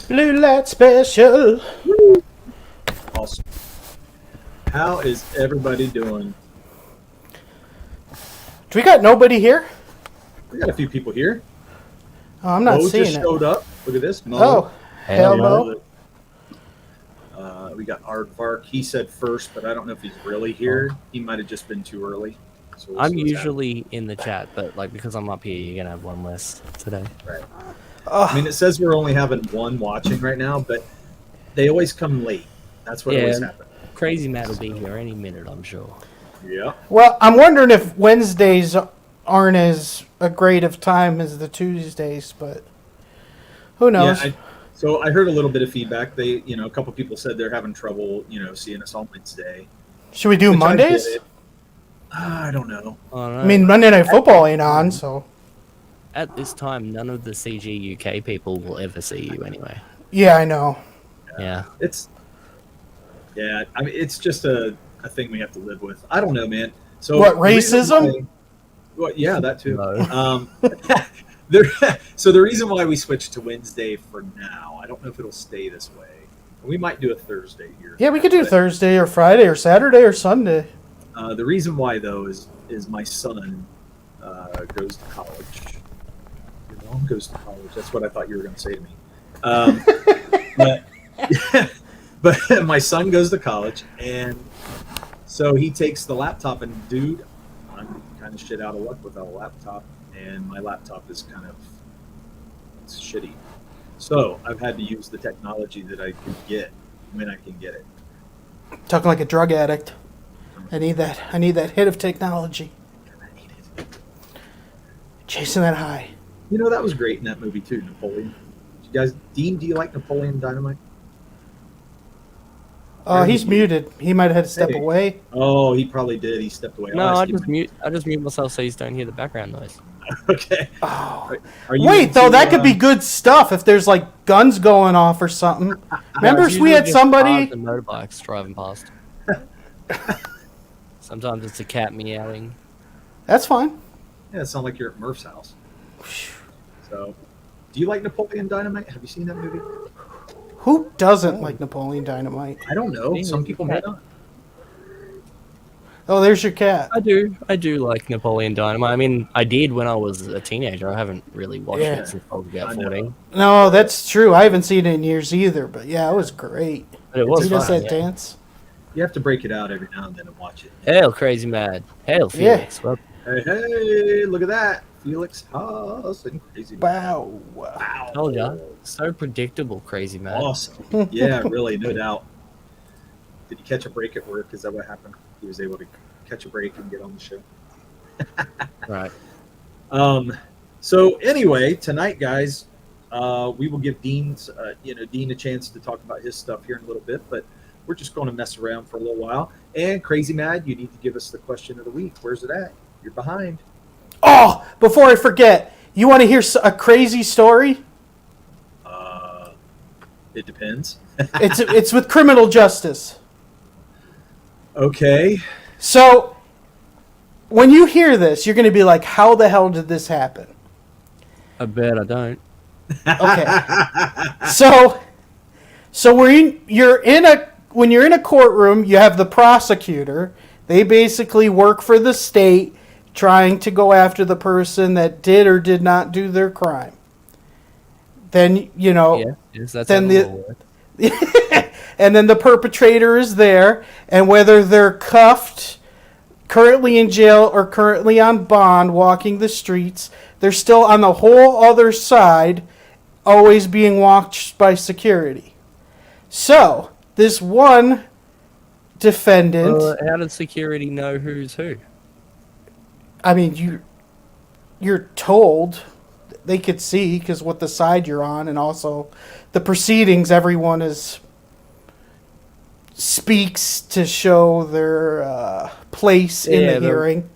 Blue light special. Awesome. How is everybody doing? Do we got nobody here? We got a few people here. Oh, I'm not Mo seeing just it. showed up. Look at this. Mo. Oh, hell Hello. no. We got Aardvark. He said first, but I don't know if he's really here. He might have just been too early. So we'll I'm see what's usually in the chat, but like because I'm up here, you're gonna have one less today. happening. Right. I mean, it says we're only having one watching right now, but they always come late. That's what always happens. Crazy Matt will be here any minute, I'm sure. Yeah. Well, I'm wondering if Wednesdays aren't as a great of time as the Tuesdays, but who knows? Yeah, so I heard a little bit of feedback. They, a couple people said they're having trouble, seeing us on Wednesday. Should we do Which I Mondays? get it. I don't know. Oh, no. I mean, Monday Night Football ain't on, so At this time, none of the CG UK people will ever see you anyway. yeah, I know. Yeah. I mean, it's just a thing we have to live with. I don't know, man. So What, racism? Yeah, that too. No. So the reason why we switched to Wednesday for now, I don't know if it'll stay this way. We might do a Thursday here. Yeah, we could do But, Thursday or Friday or Saturday or Sunday. The reason why though is my son goes to college. Your mom goes to college. That's what I thought you were going to say to me. But my son goes to college, and so he takes the laptop. And dude, I'm kind of shit out of luck without a laptop, and my laptop is it's shitty. So I've had to use the technology that I can get when I can get it. Talking like a drug addict. I need that hit of technology. I need it. Chasing that high. That was great in that movie too, Napoleon. You guys, Dean, do you like Napoleon Dynamite? Oh, he's muted. He might have had to step Hey. away. Oh, he probably did. He stepped away. No, I'll I ask him. just mute myself so you don't hear the background noise. Okay. Oh. Are you Wait, into, though, that could be good stuff if there's like guns going off or something. Remember, It's we usually had just somebody. cars and motorbikes driving past. Sometimes it's a cat meowing. That's fine. Yeah, it sounds like you're at Murph's house. So, do you like Napoleon Dynamite? Have you seen that movie? Who doesn't like Napoleon Dynamite? I don't know. Some people may not. Oh, there's your cat. I do like Napoleon Dynamite. I mean, I did when I was a teenager. I haven't really watched Yeah. it since I was about I know. 14. No, that's true. I haven't seen it in years either, but yeah, it was great. But it was He does fun, that yeah. dance. You have to break it out every now and then and watch it. Hail, Crazy Mad. Hail, Yeah. Felix. Well, Hey, look at that. Felix Haas and Crazy Man. Wow. Wow. told ya. So predictable, Crazy Mad. Awesome. Yeah, really, no doubt. Did he catch a break at work? Is that what happened? He was able to catch a break and get on the show. Right. So anyway, tonight, guys, we will give Dean a chance to talk about his stuff here in a little bit, but we're just going to mess around for a little while. And Crazy Mad, you need to give us the question of the week. Where's it at? You're behind. Oh, before I forget, you want to hear a crazy story? It depends. It's with criminal justice. Okay. So, when you hear this, you're going to be like, how the hell did this happen? I bet I don't. Okay. So when you're in a courtroom, you have the prosecutor. They basically work for the state, trying to go after the person that did or did not do their crime. Then Yes, that's then how it the- will work. and then the perpetrator is there, and whether they're cuffed, currently in jail, or currently on bond walking the streets, they're still on the whole other side, always being watched by security. So, this one defendant, How does security know who's who? I mean, you're told they could see because what the side you're on, and also the proceedings, everyone speaks to show their place in the hearing.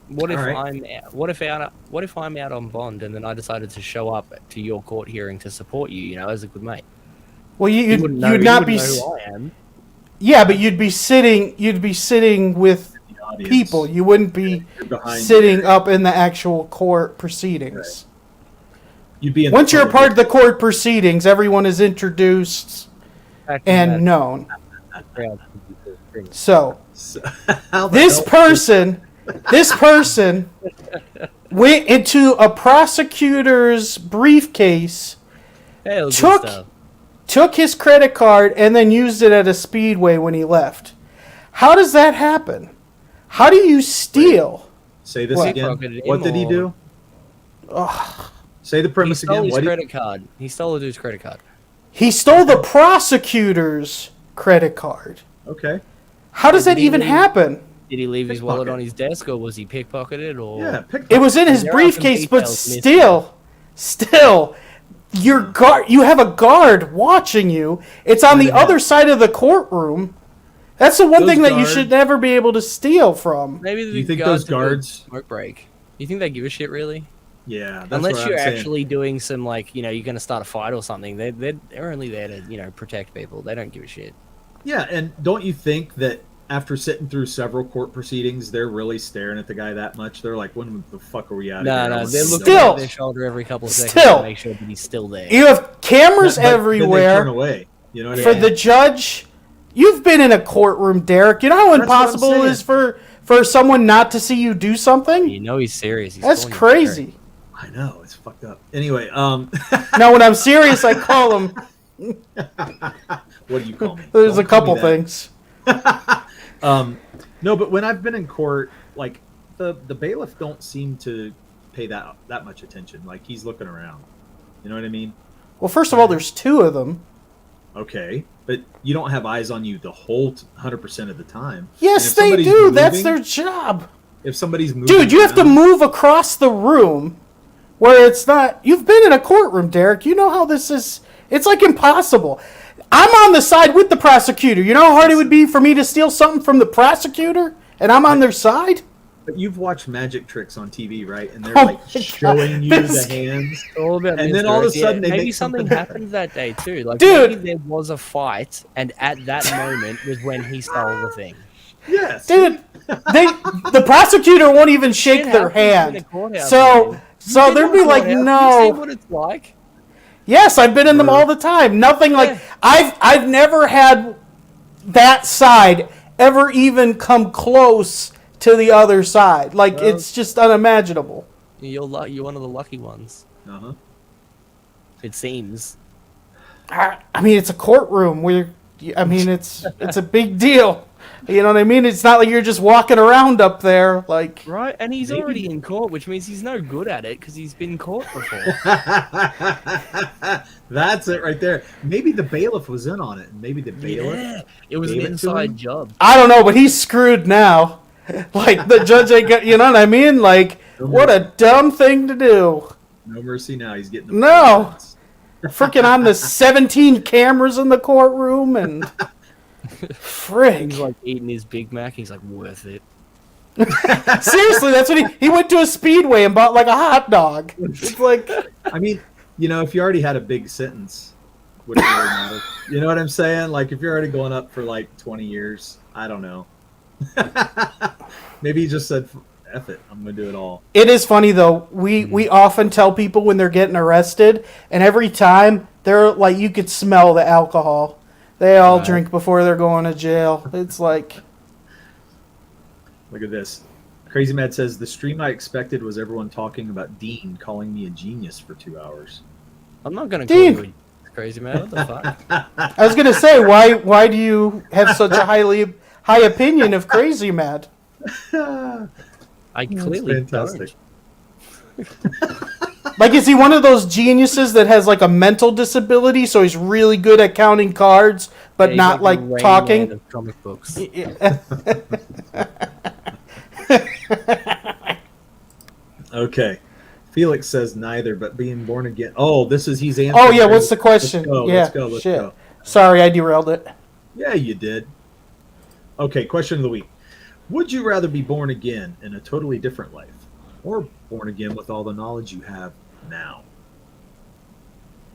What if Alright. what if I'm out on bond and then I decided to show up to your court hearing to support you, as a good mate? Well, You wouldn't know, you'd not be. know who I am. Yeah, but you'd be sitting with The audience. people. You wouldn't be You're behind sitting there. up in the actual court proceedings. You'd be in Once you're a part of the court proceedings, everyone is introduced and known. So this person went into a prosecutor's briefcase, took his credit card, and then used it at a speedway when he left. How does that happen? How do you steal? Say this again. What did he do? Say the premise again. He stole his credit card. He stole a dude's credit card. He stole the prosecutor's credit card. Okay. How does that even happen? Did he leave his wallet on his desk, or was he pickpocketed? Or yeah, it was in his briefcase, but still, your guard. You have a guard watching you. It's on the other side of the courtroom. That's the one thing that you should never be able to steal from. Maybe you think those guards smoke break? You think they give a shit really? Yeah, that's unless you're actually doing some you're going to start a fight or something. They're only there to protect people. They don't give a shit. Yeah, and don't you think that after sitting through several court proceedings, they're really staring at the guy that much? They're like, when the fuck are we out of here? No, they're looking over their shoulder every couple of seconds to make sure that he's still there. You have cameras everywhere. Then they turn away. You know what I mean? For the judge, you've been in a courtroom, Derek. You know how impossible it is for someone not to see you do something? You know he's serious. That's crazy. I know, it's fucked up. Anyway, now when I'm serious, I call him. What do you call me? There's a couple things. No, but when I've been in court, like the bailiff don't seem to pay that much attention. Like he's looking around. You know what I mean? Well, first of all, there's two of them. Okay, but you don't have eyes on you the whole 100% of the time. Yes, they do. Moving, that's their job. If somebody's moving, dude, you have to move across the room where it's not. You've been in a courtroom, Derek. You know how this is. It's like impossible. I'm on the side with the prosecutor. You know how hard it would be for me to steal something from the prosecutor, and I'm on their side? But you've watched magic tricks on TV, right? And they're showing you the hands. And then all of a sudden, maybe something happened that day too. Like, dude, maybe there was a fight, and at that moment was when he stole the thing. Yes, dude. The prosecutor won't even shake their hand. So they'd be like, no. You see what it's like? Yes, I've been in them all the time. Nothing like I've never had that side ever even come close to the other side. Like it's just unimaginable. You're one of the lucky ones. Uh-huh. It seems. I mean, it's a courtroom. It's a big deal. You know what I mean? It's not like you're just walking around up there, like right. And he's already in court, which means he's no good at it because he's been caught before. That's it right there. Maybe the bailiff was in on it. Maybe the bailiff. It was an inside job. I don't know, but he's screwed now. Like the judge ain't got. You know what I mean? Like what a dumb thing to do. No mercy now. He's getting freaking on the 17 cameras in the courtroom and. Frick. He's like eating his Big Mac. He's like, worth it. Seriously, that's what he went to a Speedway and bought like a hot dog. It's like, I mean, if you already had a big sentence, would it really matter? You know what I'm saying? Like if you're already going up for like 20 years, I don't know. Maybe he just said, F it, I'm gonna do it all. It is funny though. We often tell people when they're getting arrested, and every time they're like, you could smell the alcohol. They all drink before they're going to jail. It's like... Look at this. Crazy Mad says, the stream I expected was everyone talking about Dean calling me a genius for 2 hours. I'm not going to call you a Crazy Mad. What the fuck? I was going to say, why do you have such a high opinion of Crazy Mad? I clearly don't. Like, is he one of those geniuses that has, like, a mental disability, so he's really good at counting cards, but not, like talking? Of comic books. Okay. Felix says neither, but being born again. Oh, he's answering. Oh, yeah, what's the question? Let's go. Sorry, I derailed it. Yeah, you did. Okay, question of the week. Would you rather be born again in a totally different life, or born again with all the knowledge you have now?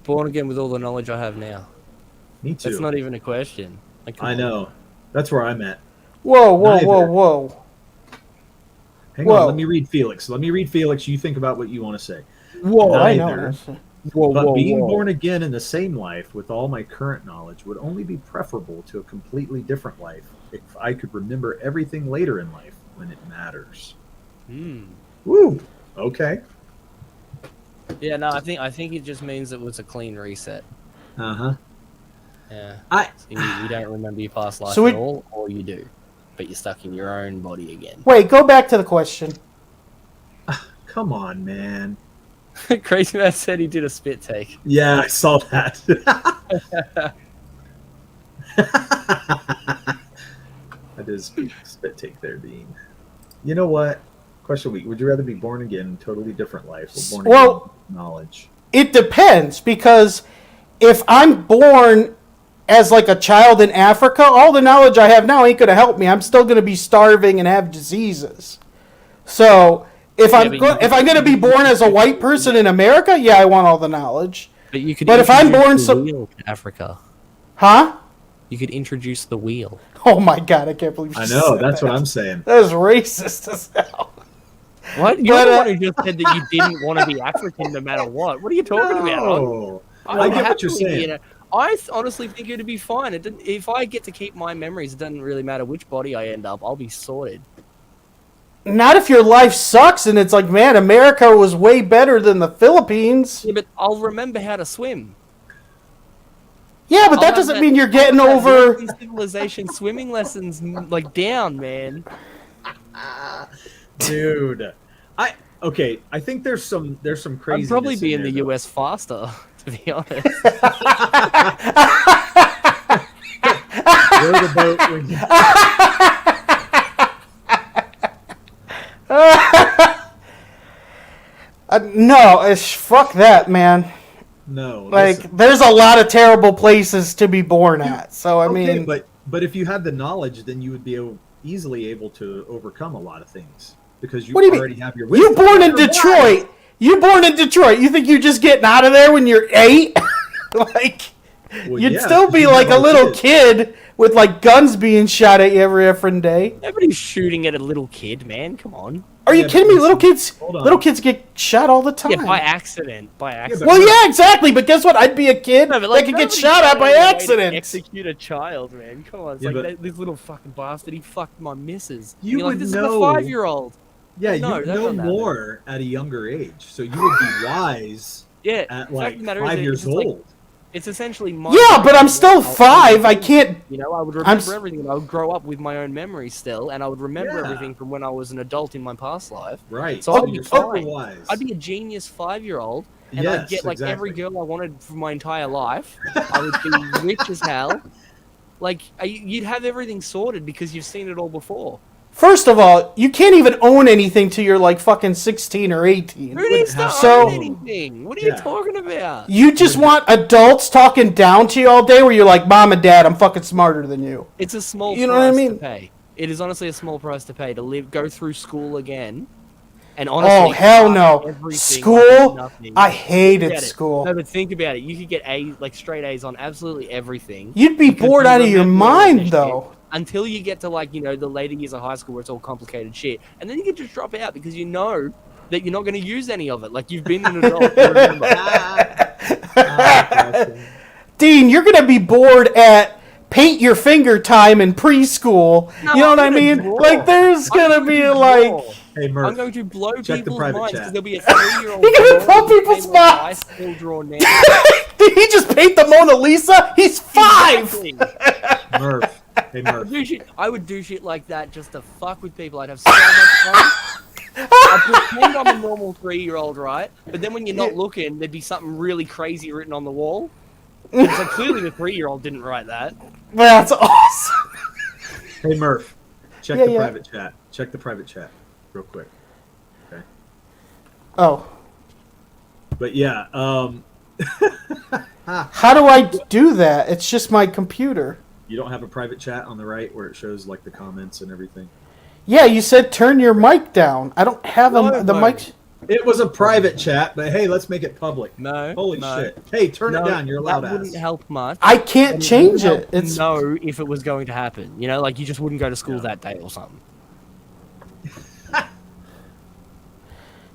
Born again with all the knowledge I have now. Me too. That's not even a question. I know. That's where I'm at. Whoa. Hang on, let me read Felix. You think about what you want to say. Whoa, I know. But being born again in the same life with all my current knowledge would only be preferable to a completely different life if I could remember everything later in life when it matters. Woo. Okay. Yeah, no, I think it just means it was a clean reset. Uh-huh. Yeah. I So you don't remember your past life So at all, or you do, but you're stuck in your own body again. Wait, go back to the question. come on, man. Crazy Man said he did a spit take. Yeah, I saw that. I did a spit take there, Dean. You know what? Question week. Would you rather be born again in totally different life or born again with knowledge? It depends, because if I'm born as like a child in Africa, all the knowledge I have now ain't going to help me. I'm still going to be starving and have diseases. So if I'm going to be born as a white person in America, yeah, I want all the knowledge. But if I'm born wheel to Africa, huh? You could introduce the wheel. Oh my god, I can't believe you I said know, that's that. what I'm saying. That is racist as hell. What? You're the one who just said that you didn't want to be African no matter what. What are you talking about? I get what you're saying. You know, I honestly think it'd be fine. If I get to keep my memories, it doesn't really matter which body I end up. I'll be sorted. Not if your life sucks and it's like, man, America was way better than the Philippines. Yeah, but I'll remember how to swim. Yeah, but that doesn't mean you're getting over civilization swimming lessons like down, man. Dude, I think there's some crazy. I'd probably be in the US faster, to be honest. Row the boat when you... no, fuck that, man. No, like listen. There's a lot of terrible places to be born at. So I mean, but if you had the knowledge, then you would be easily able to overcome a lot of things because you already have your. You born in Detroit. You born in Detroit. You think you're just getting out of there when you're 8? Like, you'd still be like a little kid with like guns being shot at you every effing day. Nobody's shooting at a little kid, man. Come on. Are you kidding me? Little kids get shot all the time. Yeah, by accident. Well, yeah, exactly. But guess what? I'd be a kid that could get shot at by accident. Execute a child, man. Come on. It's like this little fucking bastard. He fucked my missus. You would this know. is a 5-year-old. Yeah, you would know more at a younger age, so you would be wise. Yeah, at like 5 years old. It's essentially my. Yeah, but I'm still 5. I can't. You know, I would remember everything. I would grow up with my own memories still, and I would remember everything from when I was an adult in my past life. Right. So I'd be fine. Wise. I'd be a genius 5-year-old, and I'd get like every girl I wanted for my entire life. I would be rich as hell. Like you'd have everything sorted because you've seen it all before. First of all, you can't even own anything till you're like fucking 16 or 18. Who needs to own anything? What are you talking about? You just want adults talking down to you all day where you're like, Mom and Dad, I'm fucking smarter than you. It's a small price to pay. It is honestly a small price to pay to go through school again. And honestly, oh, hell no. School? I hated school. No, but think about it. You could get straight A's on absolutely everything. You'd be bored out of your mind, though. Until you get to the later years of high school where it's all complicated shit. And then you can just drop out because you know that you're not going to use any of it. Like, you've been an adult. Dean, you're going to be bored at paint your finger time in preschool. No, you know what I mean? Draw. Like, there's going to be like... Hey, Murph, I'm going to blow people's minds because there'll be a 3-year-old. You're going to blow people's minds. I still draw now. Did he just paint the Mona Lisa? He's 5! Exactly. Murph. Hey, Murph. I would do shit like that just to fuck with people. I'd have so much fun. I'd pretend I'm a normal 3-year-old, right? But then when you're not looking, there'd be something really crazy written on the wall. And so clearly the 3-year-old didn't write that. That's awesome. Hey, Murph. Check the private chat. Check the private chat real quick. Okay. Oh. But yeah, How do I do that? It's just my computer. You don't have a private chat on the right where it shows like the comments and everything? Yeah, you said turn your mic down. I don't have the mic. It was a private chat, but hey, let's make it public. No. Holy shit. Hey, turn it down. You're allowed to. That wouldn't help much. I can't change it. It's know if it was going to happen. You know, like you just wouldn't go to school that day or something.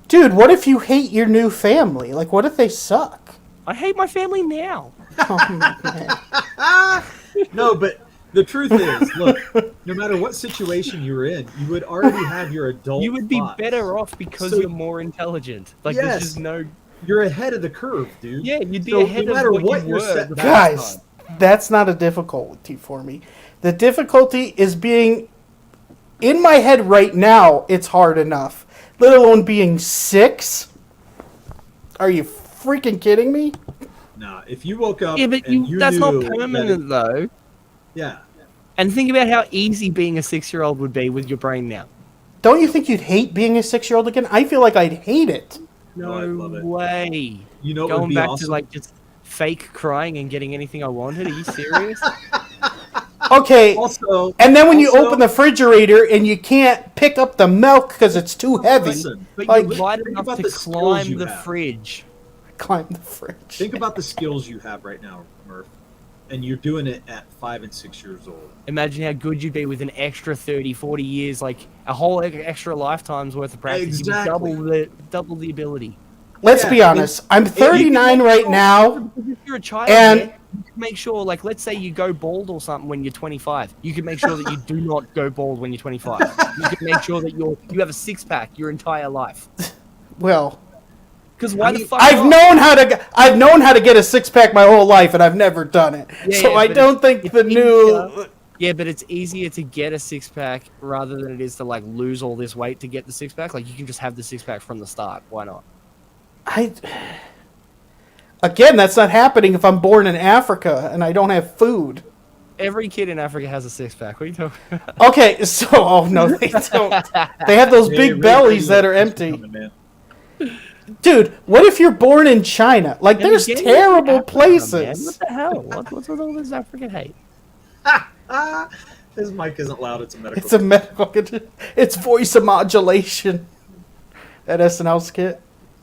Dude, what if you hate your new family? Like, what if they suck? I hate my family now. Oh, man. No, but the truth is, look, no matter what situation you were in, you would already have your adult. You would be thoughts. better off because So- you're more intelligent. Like there's Yes. just no. You're ahead of the curve, dude. Yeah, you'd be So ahead no of matter what what you you're were. set- the first Guys, time. that's not a difficulty for me. The difficulty is being in my head right now. It's hard enough, let alone being 6. Are you freaking kidding me? Nah, if you woke up Yeah, but and you that's not knew that permanent though. yeah. And think about how easy being a 6-year-old would be with your brain now. Don't you think you'd hate being a 6-year-old again? I feel like I'd hate it. No, I love it. way. You know what would Going be back awesome? to like just fake crying and getting anything I wanted. Are you serious? Okay, Also, and then when you also- open the refrigerator and you can't pick up the milk because it's too heavy, Listen, But Like- you're light Think enough about to the skills climb you the have. fridge. climb the fridge. think about the skills you have right now, Murph, and you're doing it at 5 and 6 years old. Imagine how good you'd be with an extra 30, 40 years, like a whole extra lifetime's worth of practice. Exactly. You would double the ability. Let's Yeah, be honest. I'm 39 right now. Because if you're a child, And- yeah, you can make sure, like, let's say you go bald or something when you're 25. You can make sure that you do not go bald when you're 25. You can make sure that you have a 6-pack your entire life. Well, Because why I the mean, fuck? I've known how to get a 6-pack my whole life, and I've never done it. Yeah, So yeah, I but don't think it's the new. easier. Yeah, but it's easier to get a 6-pack rather than it is to like lose all this weight to get the 6-pack. Like you can just have the 6-pack from the start. Why not? Again, that's not happening if I'm born in Africa and I don't have food. Every kid in Africa has a 6-pack. What are you talking about? Okay, so oh no, they don't. They have those Hey, big Ray bellies that are Radio, empty. coming, man. Dude, what if you're born in China? Like, And there's again, terrible Africa, man. places. What the hell? What's with all this African hate? His mic isn't loud. It's a medical. It's a medical. It's voice modulation. That SNL skit.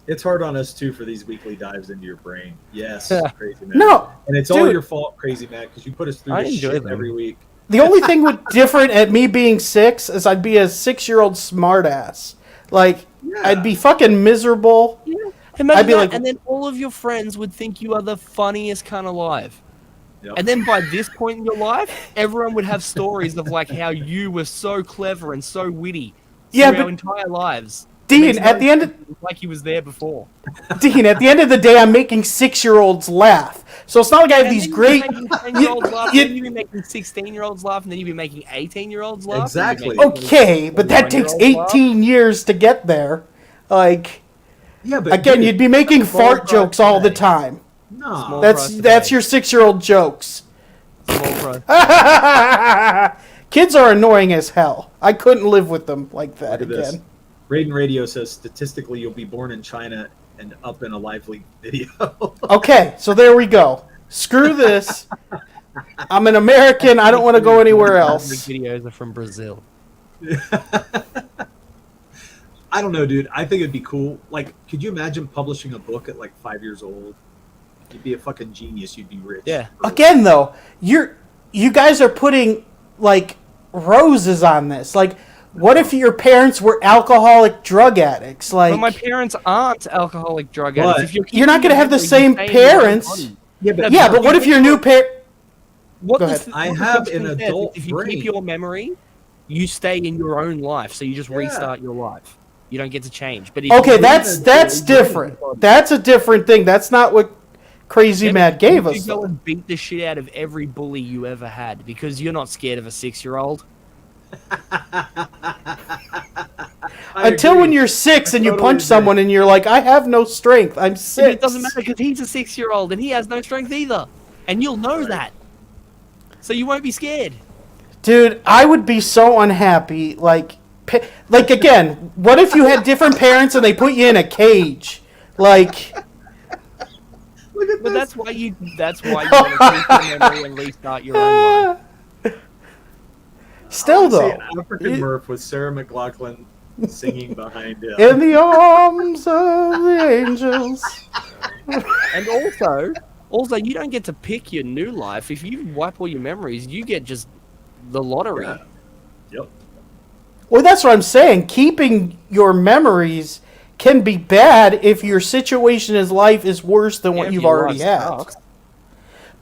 It's hard on us too for these weekly dives into your brain. Yes, crazy man. No, and it's all dude. your fault, crazy man, because you put us through I this enjoy shit them. every week. The only thing different at me being 6 is I'd be a 6-year-old smartass. Like, Yeah. I'd be fucking miserable. Imagine I'd be that, like- and then all of your friends would think you are the funniest cunt alive. Yep. And then by this point in your life, everyone would have stories of like how you were so clever and so witty Yeah, through our but- entire lives. Dean, Makes at no the end of sense. It's like he was there before. Dean, at the end of the day, I'm making 6-year-olds laugh. So it's not like I have And these then great. you'd be making 10-year-olds laugh, you- then you'd be making 16-year-olds laugh, and then you'd be making 18-year-olds laugh. and then you'd Exactly. be making Okay, but that takes 21-year-olds laugh. 18 years to get there. Like, Yeah, but again, dude, you'd be making Small fart fry jokes all the today. time. no. That's fry that's today. your 6-year-old jokes. Small fry. Kids are annoying as hell. I couldn't live with them like that Look at this. again. Raiden Radio says statistically you'll be born in China and up in a lively video. Okay, so there we go. Screw this. I'm an American. I don't want to go anywhere Big else. videos are from Brazil. I don't know, dude. I think it'd be cool. Like, could you imagine publishing a book at like 5 years old? You'd be a fucking genius. You'd be rich. Yeah. Again, though, you guys are putting like roses on this. Like, what if your parents were alcoholic drug addicts? Like, But my parents aren't alcoholic drug But- addicts. If You're not gonna have the same parents. Yeah, but yeah, but what if your new parent? What Go the ahead. I what the have question an says, adult if you brain. keep your memory, you stay in your own life. So you just Yeah. restart your life. You don't get to change. But if Okay, you that's different. That's a different thing. That's not what Crazy Matt gave you us. go though. and beat the shit out of every bully you ever had because you're not scared of a 6-year-old. Until when you're 6 and you totally punch agree. someone and you're like, I have no strength. I'm 6. And it doesn't matter because he's a 6-year-old and he has no strength either, and you'll know that. So you won't be scared. Dude, I would be so unhappy. Like again, what if you had different parents and they put you in a cage? Like, Look at But this. that's why you want to keep your memory and restart your own life. still I wanna see though, African it- Murph with Sarah McLachlan singing behind him. in the arms of the angels. And also, you don't get to pick your new life. If you wipe all your memories, you get just the lottery. Yeah. Yep. Well, that's what I'm saying. Keeping your memories can be bad if your situation in life is worse than what if you've your already life had. sucks.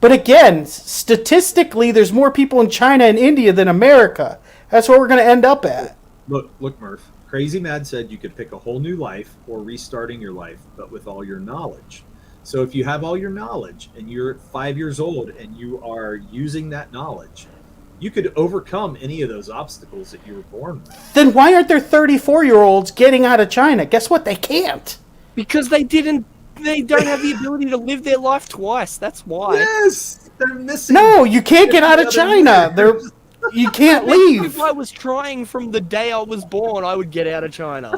But again, statistically, there's more people in China and India than America. That's what we're going to end up at. Look, Murph. Crazy Mad said you could pick a whole new life or restarting your life, but with all your knowledge. So if you have all your knowledge and you're 5 years old and you are using that knowledge, you could overcome any of those obstacles that you were born with. Then why aren't there 34-year-olds getting out of China? Guess what? They can't. Because they don't have the ability to live their life twice. That's why. Yes, they're missing. No, you can't get out of 50 other China. years. You can't If leave. I was trying from the day I was born, I would get out of China.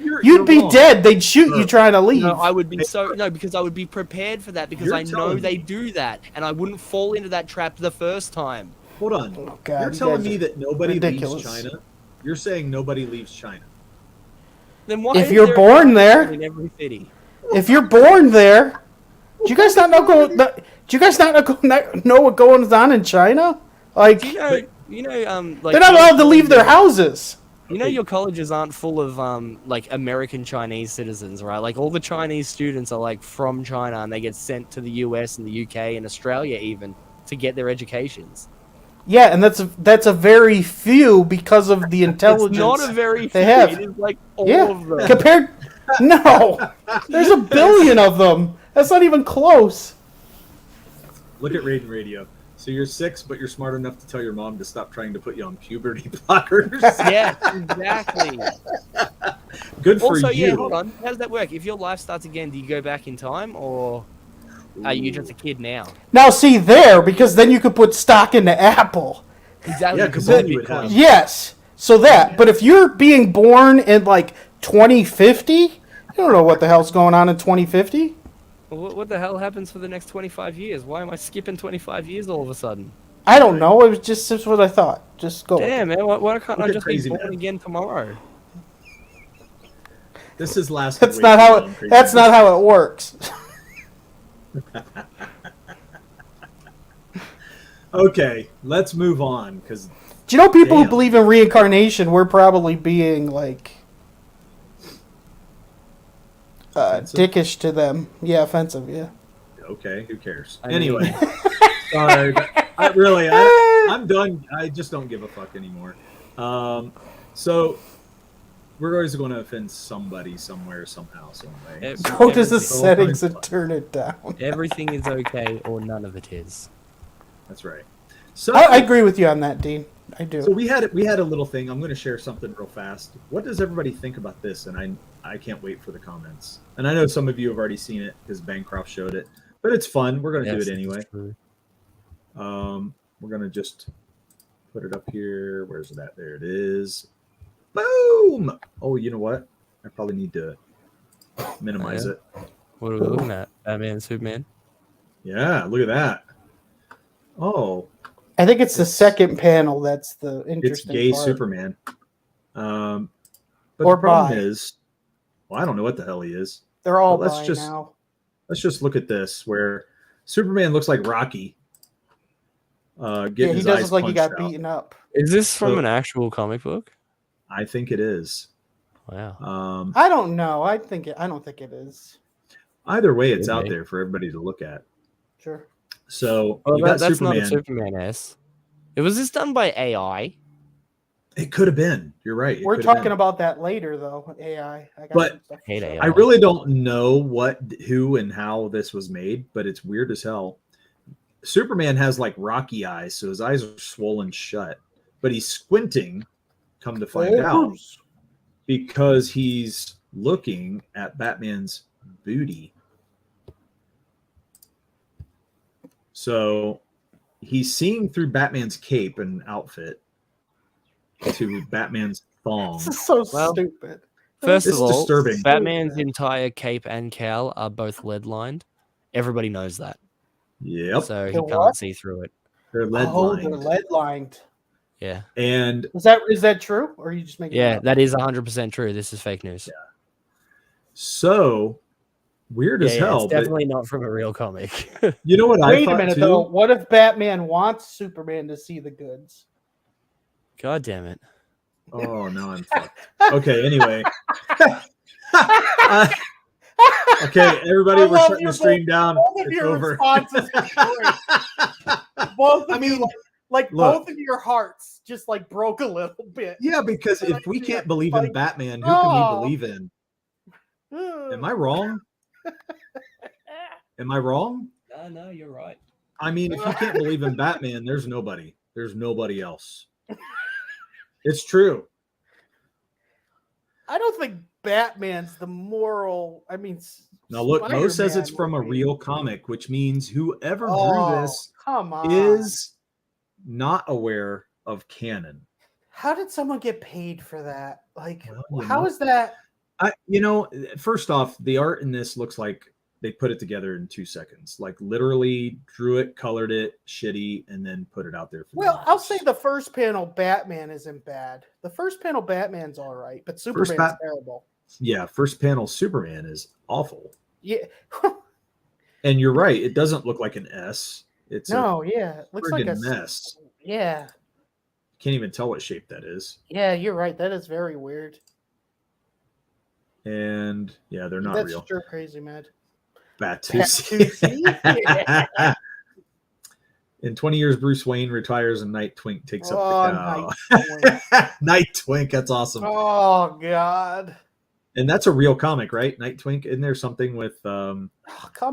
You'd be wrong. dead. They'd shoot you trying to leave. No, I would be because I would be prepared for that because You're I know telling they me. do that, and I wouldn't fall into that trap the first time. Hold on. Oh, God, You're you telling guys me are that nobody ridiculous. leaves China? You're saying nobody leaves China. Then why? If is you're there a born China there- in every city? If you're born there, do you guys not know know what goes on in China? Like, Like they're not allowed to leave their houses. You know, Okay. your colleges aren't full of like American Chinese citizens, right? Like all the Chinese students are like from China, and they get sent to the US and the UK and Australia even to get their educations. Yeah, and that's a very few because of the intelligence. It's not a very they few. have. It is like all Yeah, of them. compared. No, there's a billion of them. That's not even close. Look at Raiden Radio. So you're 6, but you're smart enough to tell your mom to stop trying to put you on puberty blockers. Yeah, exactly. Good for Also, you. yeah, hold on. How does that work? If your life starts again, do you go back in time, or are you just a kid now? Now, see there, because then you could put stock into Apple. Exactly. Yeah, because then you would have. Yes, so that. But if you're being born in like 2050, you don't know what the hell's going on in 2050. What the hell happens for the next 25 years? Why am I skipping 25 years all of a sudden? I don't know. It was just what I thought. Just go. Damn, man. Why can't I Look at just be Crazy born Man. again tomorrow? This is last. That's not how it. That's not how it works. Okay, let's move on because Do you know people who Damn. believe in reincarnation? We're probably being like Offensive? dickish to them. Yeah, offensive. Yeah. okay, who cares? I mean- Anyway, sorry, but I'm done. I just don't give a fuck anymore. So we're always going to offend somebody, somewhere, somehow, some way. Go to the Everything- settings and turn it down. Everything is okay, or none of it is. That's right. So I agree with you on that, Dean. I do. So we had a little thing. I'm going to share something real fast. What does everybody think about this? And I can't wait for the comments. And I know some of you have already seen it because Bancroft showed it, but it's fun. We're going to do it anyway. We're going to just put it up here. Where's it at? There it is. Boom! Oh, you know what? I probably need to minimize it. What are we looking at? Batman, Superman. Yeah, look at that. Oh, I think it's the second panel that's the it's interesting gay part. Superman. But Or the problem bi. is, well, I don't know what the hell he is. They're all But let's bi just- now. Let's just look at this, where Superman looks like Rocky. Yeah, Getting he his does eyes look like he got punched out. beaten up. Is this from So- an actual comic book? I think it is. Wow. I don't know. I don't think it is. Either way, it's out Okay. there for everybody to look at. Sure. So Well, you got that's Superman. not a Superman S. Was this done by AI? It could have been. You're right. it We're could have talking been. about that later, though. AI. I got But some stuff to hate show. AI. I really don't know who, and how this was made, but it's weird as hell. Superman has like Rocky eyes, so his eyes are swollen shut, but he's squinting. Come to find out, because he's looking at Batman's booty. So he's seeing through Batman's cape and outfit to Batman's thong. This is so Well, stupid. First It's of all, disturbing. Batman's entire cape and cowl are both lead lined. Everybody knows that, Yep, so he They're can't what? see through it. they're lead Oh, they're lined. lead lined. Yeah, And Is that true, or are you just making? it yeah, up? that is 100% true. This is fake news. so weird as hell. It's But definitely not from a real comic. you know what I Wait a thought minute too? though. What if Batman wants Superman to see the goods? God damn it! Oh no, I'm fucked. Okay, anyway. Okay, everybody, I we're love shutting your the stream down. Both of It's your over. responses are great. Both of I mean, you, like look. both of your hearts just like broke a little bit. Yeah, because And I if we see can't it, believe in like, Batman, who can we oh. believe in? Am I wrong? Am I wrong? No, you're right. I mean, if you can't believe in Batman, there's nobody. There's nobody else. It's true. I don't think Batman's the moral. I mean, Now look, Mo says it's Spider-Man from a would be. real comic, which means whoever drew Oh, this come on. is not aware of canon. How did someone get paid for that? Like, Well, how is that? First off, the art in this looks like they put it together in 2 seconds. Like literally drew it, colored it, shitty, and then put it out there. Well, I'll say the first panel Batman isn't bad. The first panel Batman's all right, but Superman's terrible. Yeah, first panel Superman is awful. Yeah. And you're right, it doesn't look like an S. It's yeah, a it looks like a mess. Yeah. Can't even tell what shape that is. Yeah, you're right. That is very weird. And yeah, they're not That's real. sure crazy, Mad. Batusi. Yeah. In 20 years, Bruce Wayne retires and Night Twink takes up the Night Night Twink, that's awesome. Oh God. And that's a real comic, right? Night Twink. Isn't there something with come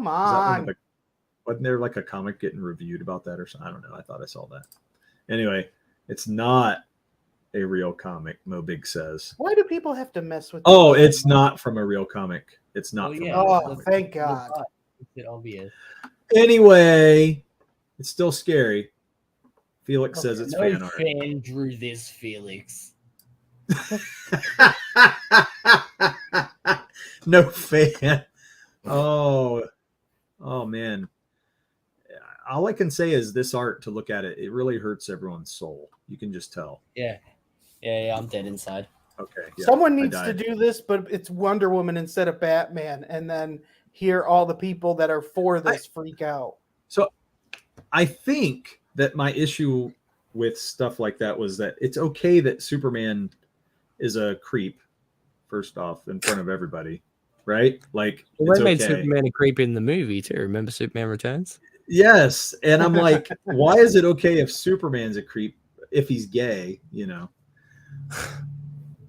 on. Wasn't there like a comic getting reviewed about that or something? I don't know. I thought I saw that. Anyway, it's not a real comic, Mo Big says. Why do people have to mess with Oh, it's not from a real comic. It's not from a real comic. Thank God. It's obvious. Anyway, it's still scary. Felix says it's No fan art. fan drew this, Felix. No fan. Oh man. All I can say is this art, to look at it, it really hurts everyone's soul. You can just tell. Yeah, I'm dead inside. Okay. Yeah, Someone needs to do this, but it's Wonder Woman instead of Batman, and then hear all the people that are for this freak out. So I think that my issue with stuff like that was that it's okay that Superman is a creep, first off, in front of everybody, right? Like, well, they it's made Superman a creep in the movie too. Remember Superman Returns? Yes, and I'm like, why is it okay if Superman's a creep if he's gay, you know?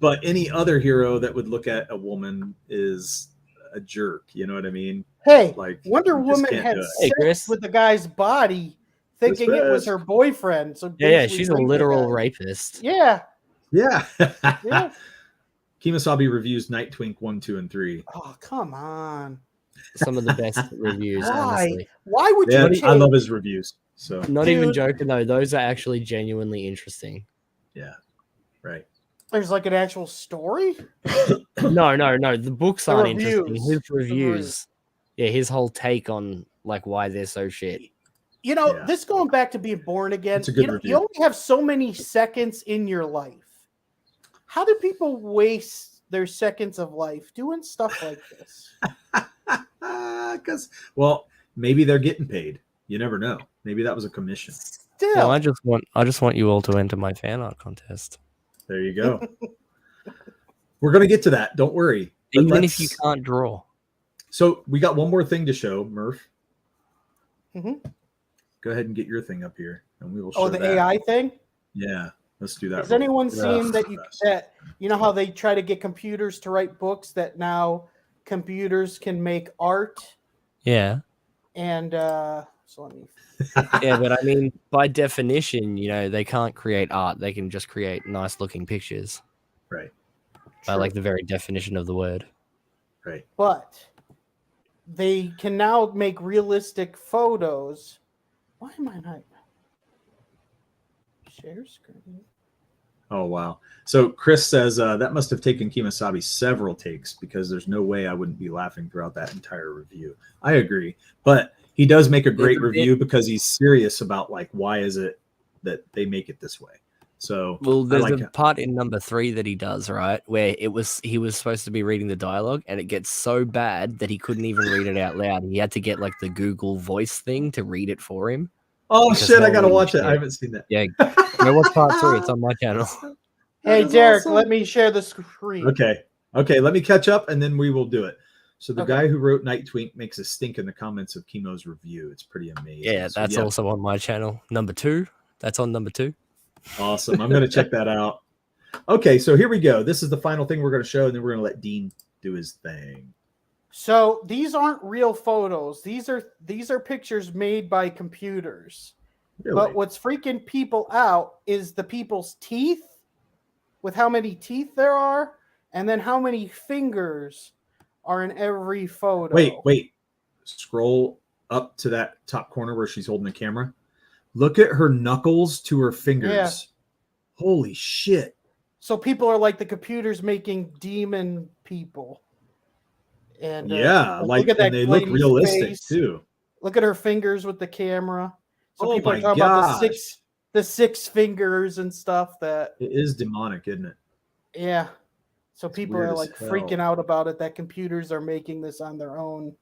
But any other hero that would look at a woman is a jerk, you know what I mean? Hey, Like, Wonder you just Woman can't had do it. Hey, sex Chris. with the guy's body, thinking it was her boyfriend. So Yeah, basically she's a raped the literal guy. rapist. Yeah, Yeah. yeah. Kimasabi reviews Night Twink 1, 2, and 3. Oh, come on. Some of the best reviews, Why? honestly. Why would Yeah, you? I love his reviews. So Not even Dude. joking though; those are actually genuinely interesting. yeah, right. There's like an actual story. No. The books The aren't interesting. reviews. His The reviews, yeah, his whole take on like why they're so shit. You know, Yeah. this going back to being born again. It's a good you review. only have so many seconds in your life. How do people waste their seconds of life doing stuff like this? Because, well, maybe they're getting paid. You never know. Maybe that was a commission. Still, Well, I just want you all to enter my fan art contest. There you go. We're gonna get to that. Don't worry. But Even if you let's- can't draw. So we got one more thing to show, Murph. Mhm. Go ahead and get your thing up here, and we will show oh, the that. AI thing. Yeah, let's do that. Has anyone Yeah. seen that you know how they try to get computers to write books, that now computers can make art? Yeah. And so let me. Yeah, but I mean, by definition, you know, they can't create art. They can just create nice looking pictures. Right, By like the very definition of the word. right. But they can now make realistic photos. Why am I not share screen? Oh wow. So Chris says that must have taken Kimasabi several takes, because there's no way I wouldn't be laughing throughout that entire review. I agree, but he does make a great review because he's serious about like why is it that they make it this way. So Well, there's like a part in number 3 that he does, right, where he was supposed to be reading the dialogue, and it gets so bad that he couldn't even read it out loud. He had to get like the Google Voice thing to read it for him. Oh because shit, I no gotta one watch it. shared. I haven't seen that. Yeah, go watch part 3. It's on my channel. Hey, That is Derek, awesome. let me share the screen. Okay. Okay, let me catch up, and then we will do it. So the Okay. guy who wrote Night Twink makes a stink in the comments of Chemo's review. It's pretty amazing. Yeah, So, that's also on my channel. Number 2. That's on number 2. awesome. I'm going to check that out. Okay, so here we go. This is the final thing we're going to show, and then we're going to let Dean do his thing. So these aren't real photos. These are pictures made by computers. Really? But what's freaking people out is the people's teeth, with how many teeth there are, and then how many fingers are in every photo. Wait. Scroll up to that top corner where she's holding the camera. Look at her knuckles to her fingers. Yeah. Holy shit. So people are like the computers making demon people. And Yeah, look at that and they look lady's realistic face. too. Look at her fingers with the camera. So Oh people my are talking about gosh. the six fingers and stuff that It is demonic, isn't it? yeah. So It's people weird are as like hell. freaking out about it that computers are making this on their own.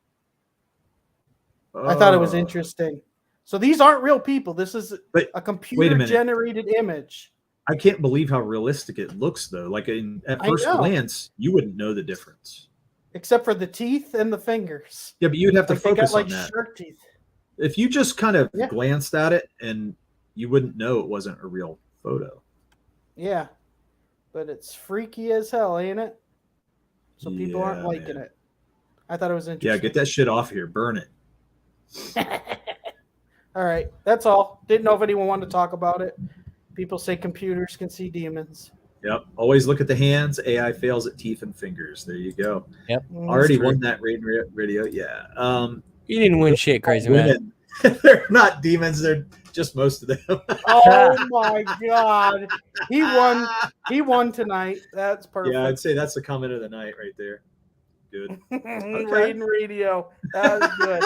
I thought it was Oh. interesting. So these aren't real people. This is But a computer minute. generated image. I can't believe how realistic it looks, though. Like at I first know. glance, you wouldn't know the difference. Except for the teeth and the fingers. Yeah, but you'd have to Like they focus got like on that. shark teeth. If you just kind of Yeah. glanced at it, and you wouldn't know it wasn't a real photo. Yeah. But it's freaky as hell, ain't it? So people aren't Yeah, liking man. it. I thought it was interesting. Yeah, get that shit off here. Burn it. All right. That's all. Didn't know if anyone wanted to talk about it. People say computers can see demons. Yep. Always look at the hands. AI fails at teeth and fingers. There you go. Mm, Already true. won that radio. Yeah. You didn't win shit, crazy man. Women. They're not demons. They're just most of them. Oh my god. He won tonight. That's perfect. Yeah, I'd say that's the comment of the night right there. Good. Raiden Radio. That was good.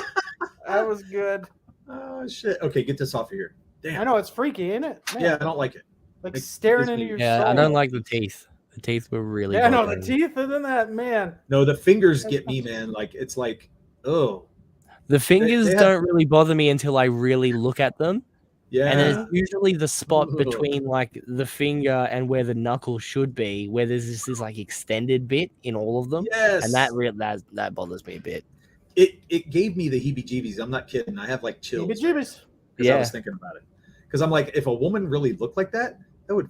That was good. Oh shit. Okay, get this off of here. Damn. I know it's freaky, ain't it? Man, Yeah, I don't like it. like makes staring me- into your Yeah, soul. I don't like the teeth. The teeth were really Yeah, no, the bothering me. teeth isn't that man. No, the fingers get me, man. Like it's like, oh, The fingers they have- don't really bother me until I really look at them. yeah. And then it's usually the spot Ugh. between like the finger and where the knuckle should be, where there's this like extended bit in all of them. Yes. And that bothers me a bit. it gave me the heebie-jeebies. I'm not kidding. I have like chills. Heebie-jeebies. Because I Yeah. was thinking about it. Because I'm like, if a woman really looked like that, that would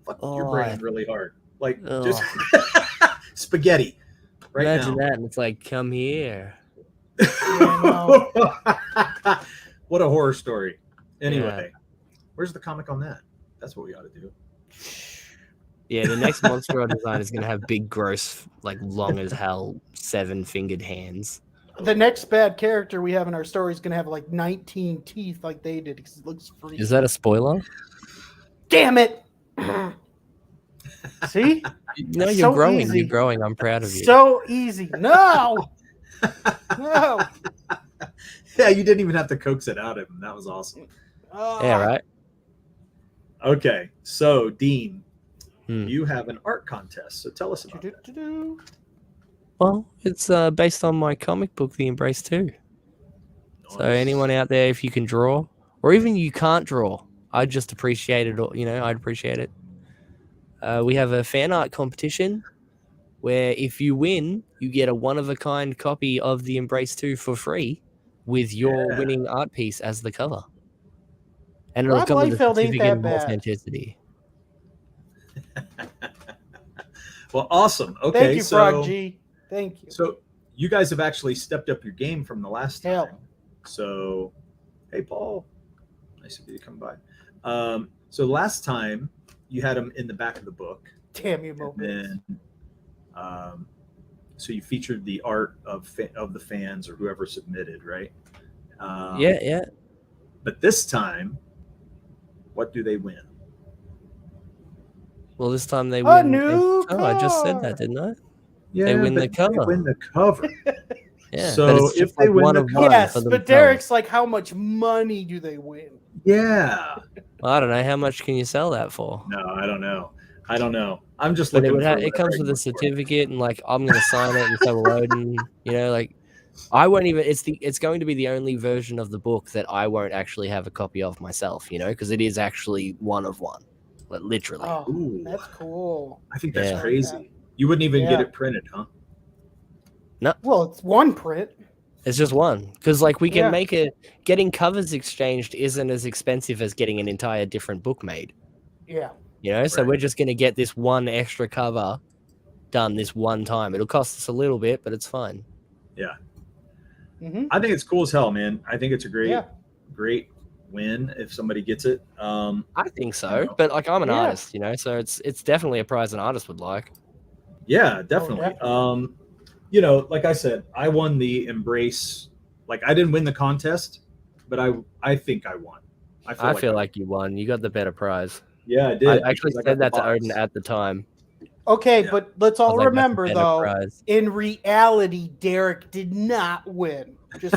fuck your Oh, brain really hard. Like Ugh. just spaghetti. Right Imagine now. that, and it's like, come here. What a horror story. Anyway, where's the comic on that? That's what we ought to do. Yeah, the next monster design is gonna have big, gross, like long as hell, 7-fingered hands. The next bad character we have in our story is going to have like 19 teeth like they did because it looks freaky. Is that a spoiler? Damn it! See? No, you're So growing. easy. You're growing. I'm proud of you. So easy. No! No! Yeah, you didn't even have to coax it out of him. That was awesome. Oh. Yeah, right. Okay, so Dean, Hmm. you have an art contest. So tell us about that. Do-do-do-do. Well, it's based on my comic book, The Embrace 2. So Nice. anyone out there, if you can draw, or even you can't draw, I'd just appreciate it. I'd appreciate it. We have a fan art competition where if you win, you get a one-of-a-kind copy of The Embrace 2 for free with your Yeah. winning art piece as the cover. And it'll Rob come with a Liefeld ain't certificate that of bad. authenticity. Well, awesome. Okay, Thank you, so Frog G. Thank you. so you guys have actually stepped up your game from the last time. Hell. So, hey, Paul, nice of you to come by. So last time you had them in the back of the book, Damn you, and Mo. then so you featured the art of the fans or whoever submitted, right? Yeah. But this time, what do they win? Well, this time they A win. new Oh, I just said car. that, didn't I? Yeah, They win but the cover. They win the cover. Yeah. So but it's if just they like win one the of cover- one Yes, for but themselves. Derek's like, how much money do they win? Yeah. I don't know. How much can you sell that for? No, I don't know. I'm just But looking. it, for it comes whatever with I a can afford. certificate, and like I'm gonna sign it and so will Odin. Like I won't even. It's going to be the only version of the book that I won't actually have a copy of myself. Because it is actually one of one, like literally. Oh, Ooh, that's cool. I think that's Yeah. crazy. You wouldn't even get Yeah. it printed, huh? Well, it's one print. It's just one, because like we can Yeah. make it. Getting covers exchanged isn't as expensive as getting an entire different book made. Yeah. You know, so Right. we're just going to get this one extra cover done this one time. It'll cost us a little bit, but it's fine. Yeah. Mm-hmm. I think it's cool as hell, man. I think it's a great, Yeah. great win if somebody gets it. I think so, You know. but like I'm an Yeah. artist, you know, so it's definitely a prize an artist would like. Yeah, definitely. definitely. You know, like I said, I won the Embrace. Like I didn't win the contest, but I think I won. I feel like you won. You got the better prize. yeah, I I did. actually because I got said the that to box. Odin at the time. Okay, Yeah. but let's I all was like, that's a remember better though, prize. in reality, Derek did not win. Just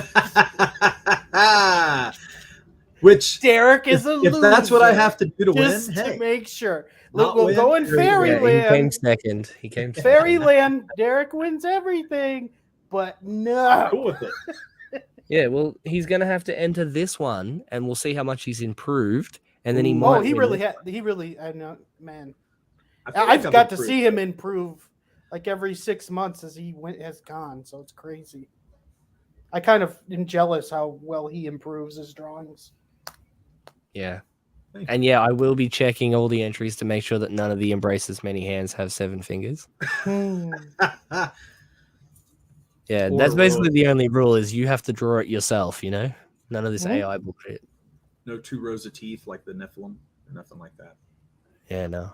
Which Derek is a loser. if that's what I have to do to just win, to hey, make sure. not We'll win, go in great win. Yeah, he came Fairyland. second. He came second. Fairyland, Derek wins everything, but no. cool with it. Yeah, well, he's gonna have to enter this one, and we'll see how much he's improved, and then he Ooh. might. Oh, he win really this. had. He really. I know, man. I feel I've like got to improved. see him improve, like every 6 months as he has gone. So it's crazy. I kind of am jealous how well he improves his drawings. Yeah. Thank And yeah, I will be checking all the entries to make sure that none of the Embraces Many Hands have 7 fingers. Yeah, Poor that's basically Roy. the only rule is you have to draw it yourself, you know? None of this Mhm. AI bullshit. No 2 rows of teeth like the Nephilim or nothing like that. Yeah, no.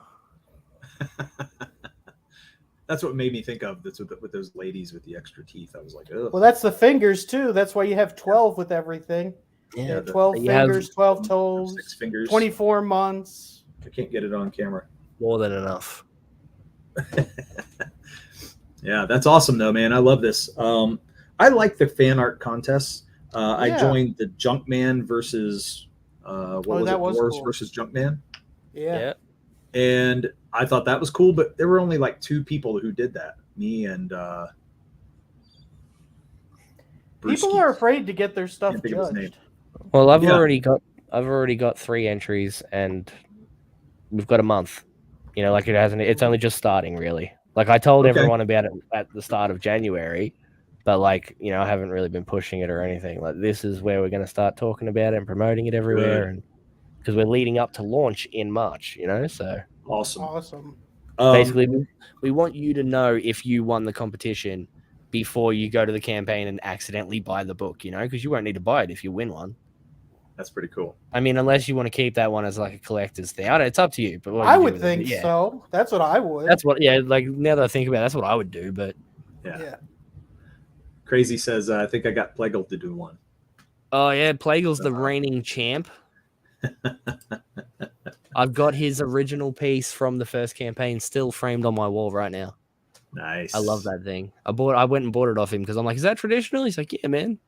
That's what made me think of this with those ladies with the extra teeth. I was like, oh, Well, that's the fingers too. That's why you have 12 with everything. Yeah, Yeah, the- 12 you have fingers, 12 6 toes, fingers. 24 months. I can't get it on camera. more than enough. Yeah, that's awesome though, man. I love this. I like the fan art contests. I Yeah. joined the Junkman versus what was that it? was Dwarves cool. versus Junkman, Yeah. and I thought that was cool. But there were only like 2 people who did that. Me and People Brewski. are afraid to get their stuff Can't think of his name. judged. Well, I've Yeah. already got 3 entries and we've got a month. You know, like it's only just starting really. Like I told Okay. everyone about it at the start of January, but like, you know, I haven't really been pushing it or anything. Like this is where we're going to start talking about it and promoting it everywhere Good. and because we're leading up to launch in March, you know? So Awesome. Awesome. basically we want you to know if you won the competition before you go to the campaign and accidentally buy the book, you know, because you won't need to buy it if you win one. that's pretty cool. I mean, unless you want to keep that one as like a collector's thing. I don't, it's up to you. But what I you do would with it, think yeah. so. That's what I would. That's what, yeah. Like now that I think about it, that's what I would do. But Yeah. Crazy says, I think I got Plagle to do one. oh yeah, Plague's the reigning champ. I've got his original piece from the first campaign still framed on my wall right now. Nice. I love that thing. I went and bought it off him because I'm like, is that traditional? He's like, yeah, man.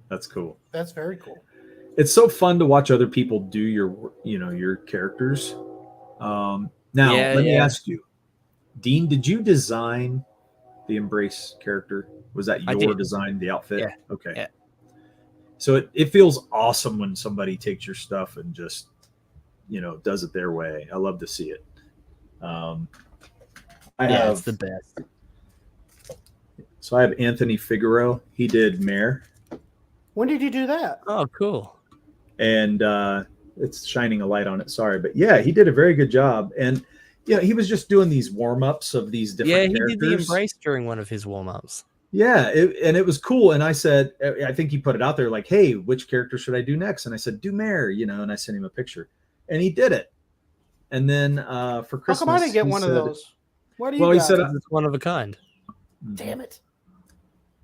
That's cool. That's very cool. It's so fun to watch other people do your characters. Now, Yeah, let me yeah. ask you, Dean, did you design the Embrace character? Was that I your did. design, the outfit? Yeah. Okay. Yeah. So it feels awesome when somebody takes your stuff and just, does it their way. I love to see it. It's the best. So I have Anthony Figueroa. He did Mayor. When did you do that? Oh, cool. And it's shining a light on it. Sorry, but yeah, he did a very good job. And he was just doing these warm-ups of these different Yeah, he characters. did the Embrace during one of his warm-ups. Yeah, and it was cool. And I said, I think he put it out there like, hey, which character should I do next? And I said, do Mayor, and I sent him a picture. And he did it. And then for How Christmas, come I didn't get he one of said- those? What do you Well, he got? said, Because it's one of a kind. Damn it.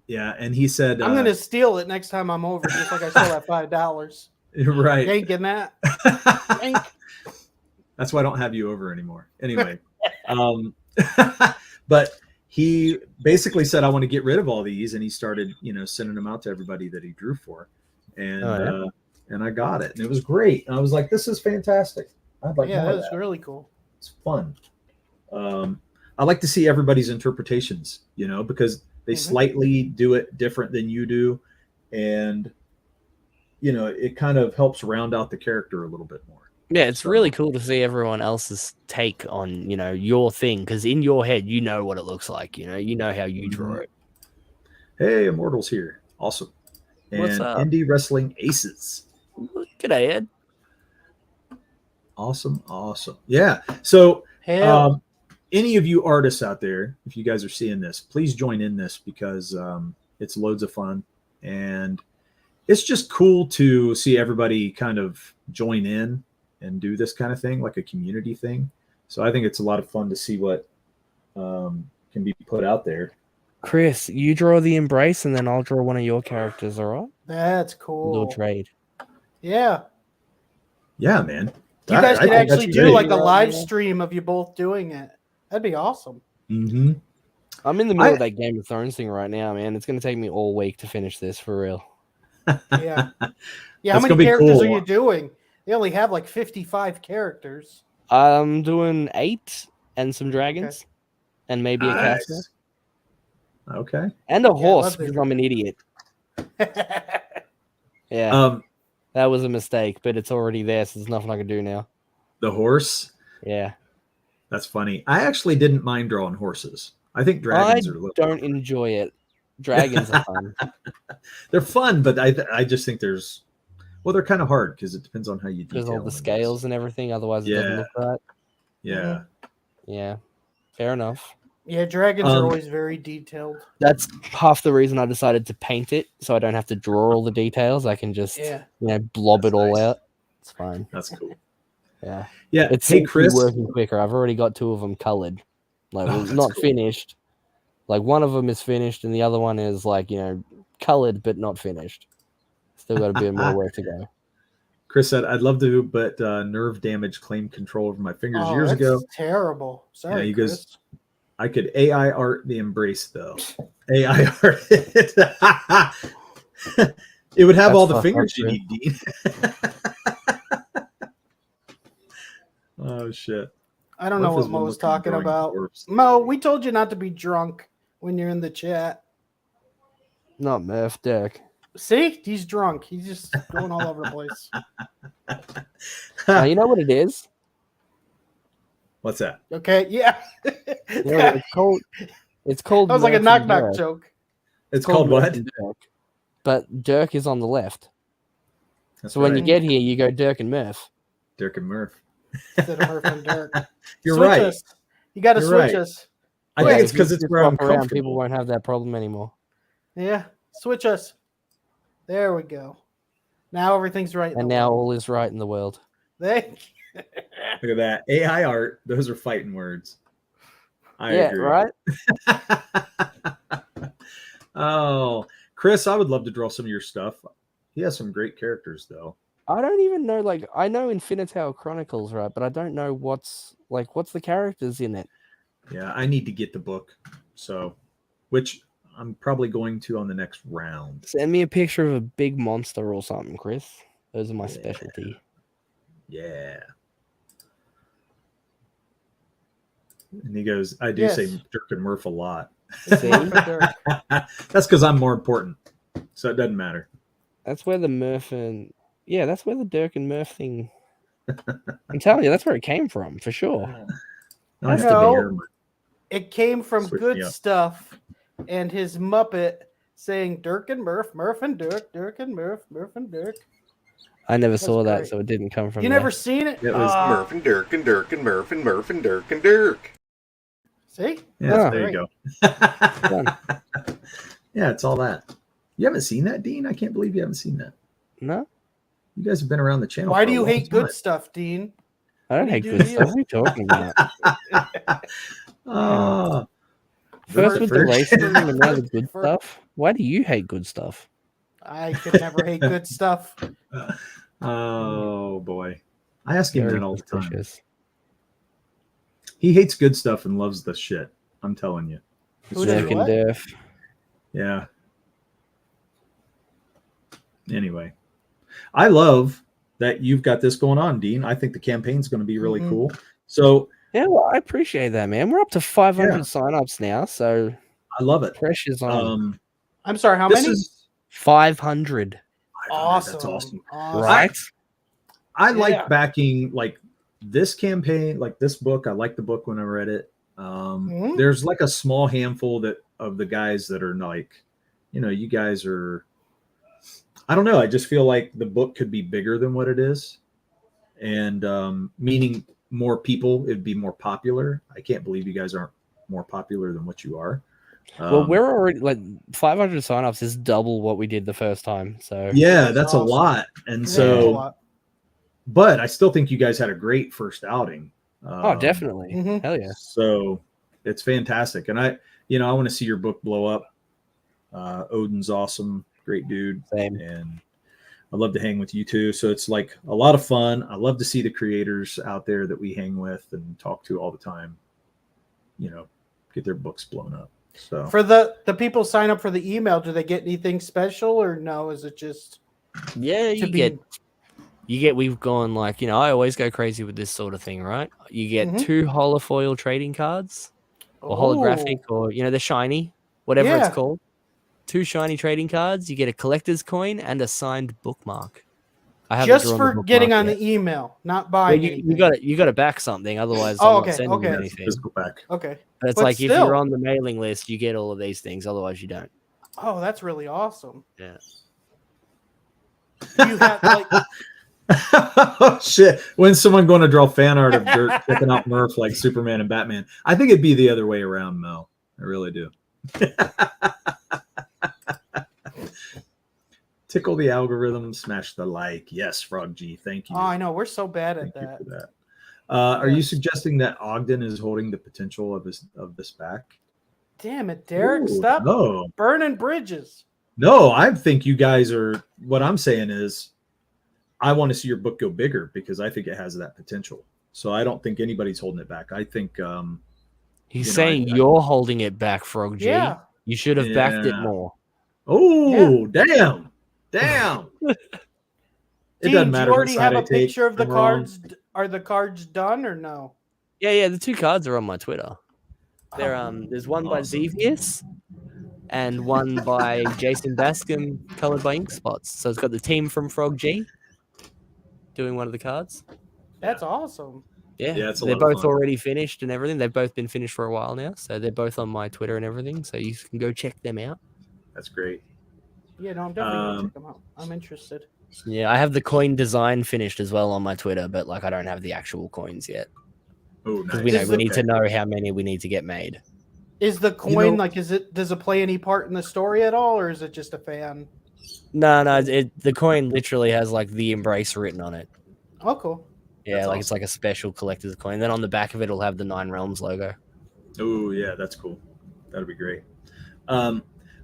yeah, and he said, I'm going to steal it next time I'm over, just like I stole that $5. right. Ain't getting that. Ain't. That's why I don't have you over anymore. Anyway, but he basically said, I want to get rid of all these. And he started, sending them out to everybody that he drew for. And, and I got it. And it was great. And I was like, this is fantastic. I'd like Yeah, more of that's that. really cool. It's fun. I like to see everybody's interpretations, because they Mhm. slightly do it different than you do. And, it kind of helps round out the character a little bit more. Yeah, it's So, really cool to see everyone else's take on, your thing, because in your head, you know what it looks like. You know how you draw Mhm. it. Hey, Immortals here. Awesome. What's And up? Indie Wrestling Aces. G'day, Ed. Awesome. Awesome. Yeah. So, Hell, any of you artists out there, if you guys are seeing this, please join in this because it's loads of fun. And it's just cool to see everybody kind of join in and do this kind of thing, like a community thing. So I think it's a lot of fun to see what can be put out there. Chris, you draw the embrace, and then I'll draw one of your characters, all right? that's We'll do a cool. trade. Yeah. Yeah, man. You guys could think that's actually do great. like a Right live now. stream of you both doing it. That'd be awesome. Mm-hmm. I'm in the middle of that Game of Thrones thing right now, man. It's going to take me all week to finish this, for real. Yeah. Yeah. How That's many gonna be characters cool. are you doing? They only have like 55 characters. I'm doing 8 and some dragons, and maybe a castle, Nice. Okay. and a I horse, love because I'm an idiot. the- Yeah, Um, that was a mistake, but it's already there, so there's nothing I can do now. the horse. Yeah. That's funny. I actually didn't mind drawing horses. I think I dragons are a little. don't enjoy it. Dragons are fun. They're fun, but I just think they're kind of hard because it depends on how you Because detail all the them, I guess. scales and everything, otherwise it doesn't Yeah. look right. Yeah. Yeah, fair enough. yeah, dragons are Um, always very detailed. That's half the reason I decided to paint it, so I don't have to draw all the details. I can just, Yeah. blob That's it all nice. out. It's fine. That's cool. Yeah. Yeah. It Hey, seems to be Chris. working quicker. I've already got 2 of them colored. Like, Oh, that's not cool. finished. Like, one of them is finished, and the other one is, like, colored but not finished. Still got a bit more work to go. Chris said, "I'd love to, but nerve damage claimed control over my fingers years that's ago. terrible. Sorry, you Chris. guys- I could AI art the embrace though. AI art it. It would have That's all the fucked fingers up, you Chris. need, Dean." Oh shit. I don't know Murph what is Mo one was looking at talking drawing about. dwarfs. Mo, we told you not to be drunk when you're in the chat. Not Murph Dirk. See? He's drunk. He's just going all over the place. You know what it is? What's that? Okay, yeah. You know what it's called? It's called That was like a Murph knock and knock Dirk. joke. It's called Murph what? and Dirk. But Dirk is on the left. That's So when you right. get here, you go Dirk and Murph. Dirk and Murph. Instead of Murph and Dirk. You're Switch right. us. You got to You're switch right. us. I Yeah, think it's if you because it's just where I'm swap around, comfortable. people won't have that problem anymore. Yeah, switch us. There we go. Now everything's right. in And the now world. all is right in the world. Thank you. Look at that. AI art. Those are fighting words. I Yeah, agree. right? Oh, Chris, I would love to draw some of your stuff. He has some great characters, though. I don't even know, like, I know Infinitale Chronicles, right? But I don't know what's the characters in it. Yeah, I need to get the book. So, which I'm probably going to on the next round. Send me a picture of a big monster or something, Chris. Those are my Yeah. specialty. Yeah. And he goes, I do Yes. say Dirk and Murph a lot. See? Murph and Dirk. That's because I'm more important. So it doesn't matter. That's where the Murph and... Yeah, that's where the Dirk and Murph thing... I'm telling you, that's where it came from, for sure. I have to No. bear my- It came from Switch Good me up. Stuff and his Muppet saying Dirk and Murph, Murph and Dirk, Dirk and Murph, Murph and Dirk. I never saw that, great. so it didn't come from You there. never seen it? It was Ah, Murph and Dirk and Dirk and Murph and Murph and Dirk and Dirk. See? Yeah, Ah, there you great. go. Yeah, it's all that. You haven't seen that, Dean? I can't believe you haven't seen that. No? You guys have been around the channel. Why for do a you long hate Good time. Stuff, Dean? I don't What hate do you good do? stuff. What are you talking about? Oh, First with the first- racism and now the good For- stuff. Why do you hate good stuff? I could never hate Good Stuff. Oh boy, I ask him Very that all the time. suspicious. He hates good stuff and loves the shit. I'm telling you. It's Who does true. Dirk and what? Durf. Yeah. Anyway, I love that you've got this going on, Dean. I think the campaign's going to be really Mhm. cool. So Yeah, well, I appreciate that, man. We're up to 500 Yeah. signups now, so I love it. pressure's on. I'm sorry, how This many? is 500, Awesome. That's awesome. Awesome. right? I like backing like this campaign, like this book. I like the book when I read it. There's like a small handful of the guys that are like, you guys are. I don't know. I just feel like the book could be bigger than what it is, and meaning more people, it'd be more popular. I can't believe you guys aren't more popular than what you are. Well, we're already like 500 signups is double what we did the first time. So yeah, that's awesome. A lot. And so, but I still think you guys had a great first outing. Oh, definitely. Hell yeah. So it's fantastic. And I want to see your book blow up. Odin's awesome. Great dude. Same. And I love to hang with you too. So it's like a lot of fun. I love to see the creators out there that we hang with and talk to all the time, get their books blown up. So for the people sign up for the email, do they get anything special or no? Is it just we've gone like, I always go crazy with this sort of thing, right? You get 2 holofoil trading cards or holographic or, they're shiny, whatever it's called. 2 shiny trading cards. You get a collector's coin and a signed bookmark. I haven't just for getting on the email, not buying anything. You got to back something, otherwise I'm not sending you anything. Okay. But it's like if you're on the mailing list, you get all of these things. Otherwise, you don't. Oh, that's really awesome. Yeah. You have like. Oh shit! When's someone going to draw fan art of Dirk picking up Murph like Superman and Batman? I think it'd be the other way around, Mel. I really do. Tickle the algorithm, smash the like. Yes, Frog G. Thank you. Oh, I know. We're so bad at that. Are you suggesting that Ogden is holding the potential of this back? Damn it, Derek! Stop burning bridges. No, I think you guys are. What I'm saying is, I want to see your book go bigger because I think it has that potential. So I don't think anybody's holding it back. I think he's saying you're holding it back, Frog G. Yeah. You should have backed it more. Oh, damn. It doesn't matter. Do you already have a picture of the cards? Are the cards done or no? Yeah. The 2 cards are on my Twitter. There's one by Xevious and one by Jason Bascom, colored by ink spots. So it's got the team from Frog G doing one of the cards. That's awesome. Yeah, they're both already finished and everything. They've both been finished for a while now, so they're both on my Twitter and everything. So you can go check them out. That's great. Yeah, no, I'm definitely gonna check them out. I'm interested. Yeah, I have the coin design finished as well on my Twitter, but like I don't have the actual coins yet. Oh, nice. Because we need to know how many we need to get made. Is the coin does it play any part in the story at all, or is it just a fan? No, the coin literally has like the Embrace written on it. Oh, cool. Yeah, that's awesome. It's like a special collector's coin. Then on the back of it, it'll have the 9 Realms logo. Oh yeah, that's cool. That'd be great.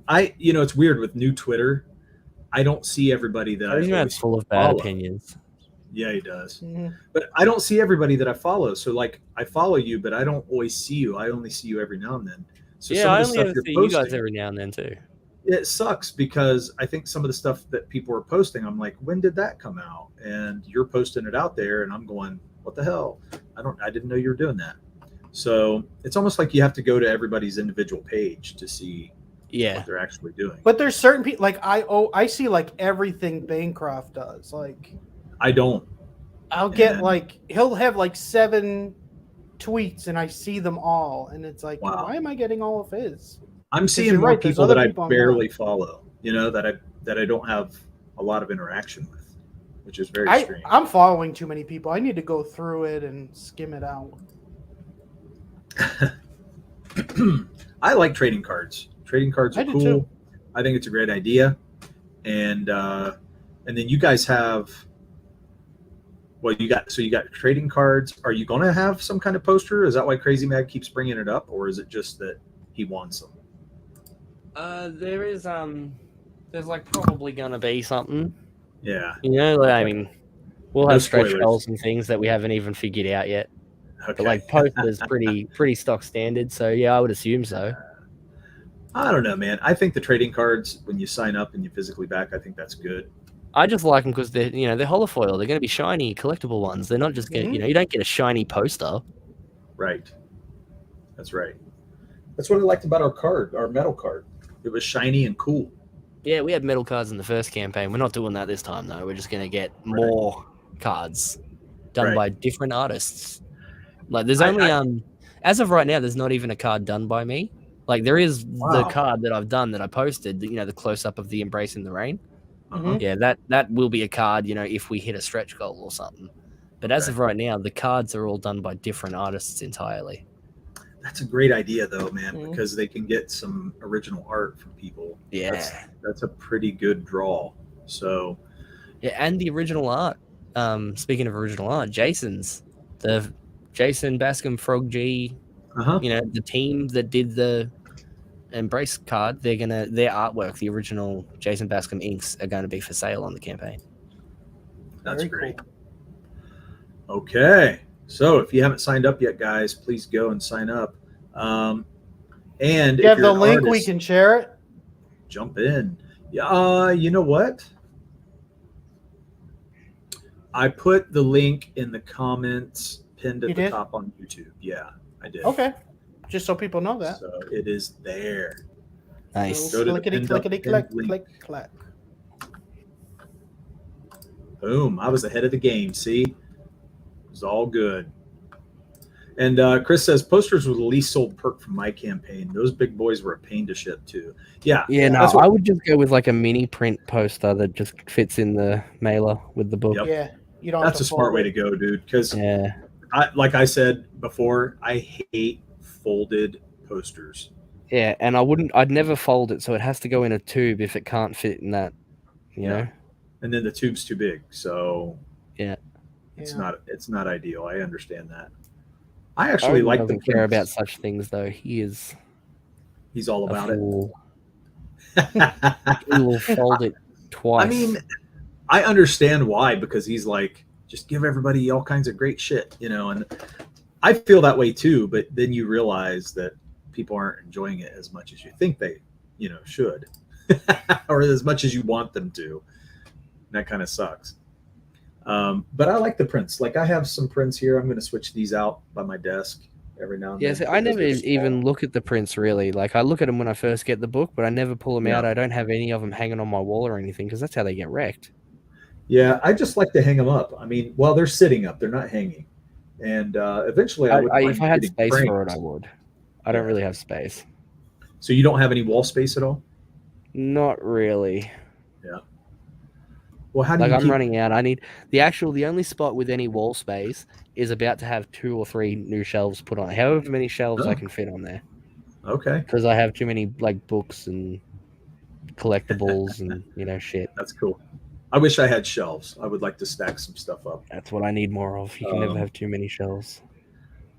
It's weird with new Twitter. I don't see everybody that He's full of bad opinions. Yeah, he does. Mm-hmm. But I don't see everybody that I follow. So like, I follow you, but I don't always see you. I only see you every now and then. So yeah, I only ever see you guys every now and then too. It sucks because I think some of the stuff that people are posting, I'm like, when did that come out? And you're posting it out there, and I'm going, what the hell? I didn't know you were doing that. So it's almost like you have to go to everybody's individual page to see what they're actually doing. But there's certain people like I see like everything Bancroft does. Like I don't. I'll get like he'll have like 7 tweets and I see them all, and it's like, why am I getting all of his? I'm seeing more people that I barely follow, that I don't have a lot of interaction with, which is very strange. I'm following too many people. I need to go through it and skim it out. I like trading cards. Trading cards are cool. Too. I think it's a great idea. And then you guys have you got trading cards. Are you going to have some kind of poster? Is that why Crazy Mag keeps bringing it up, or is it just that he wants them? There is there's like probably gonna be something. Yeah. I mean, we'll have stretch goals and things that we haven't even figured out yet. Okay. But like posters pretty stock standard, so yeah, I would assume so. I don't know, man. I think the trading cards, when you sign up and you physically back, I think that's good. I just like them because they're holofoil. They're going to be shiny, collectible ones. They're not just getting, you don't get a shiny poster. Right. That's right. That's what I liked about our metal card. It was shiny and cool. Yeah, we had metal cards in the first campaign. We're not doing that this time, though. We're just going to get more cards done Right. by different artists. Like there's I- only as of right now, there's not even a card done by me. Like there is the Wow. card that I've done that I posted, the close up of the Embrace in the Rain. Uh-huh. Yeah, that will be a card, if we hit a stretch goal or something. But as Okay. of right now, the cards are all done by different artists entirely. That's a great idea, though, man, Mhm. because they can get some original art from people. Yeah. That's a pretty good draw. So, Yeah, and the original art. Speaking of original art, the Jason Bascom Frog G, uh-huh. the team that did the Embrace card, their artwork, the original Jason Bascom inks, are going to be for sale on the campaign. That's Very great. cool. Okay. So if you haven't signed up yet, guys, please go and sign up. And You if have you're the an link, we artist, can share it. jump in. Yeah, you know what? I put the link in the comments pinned You at the did? top on YouTube. Yeah, I did. Okay. Just so people know that. So it is there. Nice. Go to the Clickety, pinned up clickety, pinned click, link. click, clack. Boom. I was ahead of the game. See? It was all good. And Chris says posters were the least sold perk from my campaign. Those big boys were a pain to ship too. Yeah. Yeah, no, that's what- I would just go with like a mini print poster that just fits in the mailer with the book. Yep. Yeah. You don't That's have a to smart fold way it. to go, dude. Because Yeah. like I said before, I hate folded posters. Yeah, and I'd never fold it, so it has to go in a tube if it can't fit in that, you know? And then the tube's too big, so Yeah. it's Yeah. not ideal. I understand that. I actually Owen like the doesn't care about prints. such things, though. He is He's all a about it. fool. He will fold it twice. I mean, I understand why, because he's like, just give everybody all kinds of great shit, and I feel that way too, but then you realize that people aren't enjoying it as much as you think they, should, or as much as you want them to. And that kind of sucks. But I like the prints. Like I have some prints here. I'm going to switch these out by my desk every now and yeah, then. see, I because never they're small. even look at the prints really. Like I look at them when I first get the book, but I never pull them Yeah. out. I don't have any of them hanging on my wall or anything because that's how they get wrecked. Yeah, I just like to hang them up. I mean, well, they're sitting up; they're not hanging. And eventually, I would. If I had getting space for it, frames. I would. I don't Yeah. really have space. So you don't have any wall space at all? Not really. Well, how do Like you I'm keep? running out. I need the only spot with any wall space is about to have 2 or 3 new shelves put on. However many shelves I Oh. can fit on there Okay, because I have too many like books and collectibles and shit. that's cool. I wish I had shelves. I would like to stack some stuff up. That's what I need more of. You can never have too many shelves.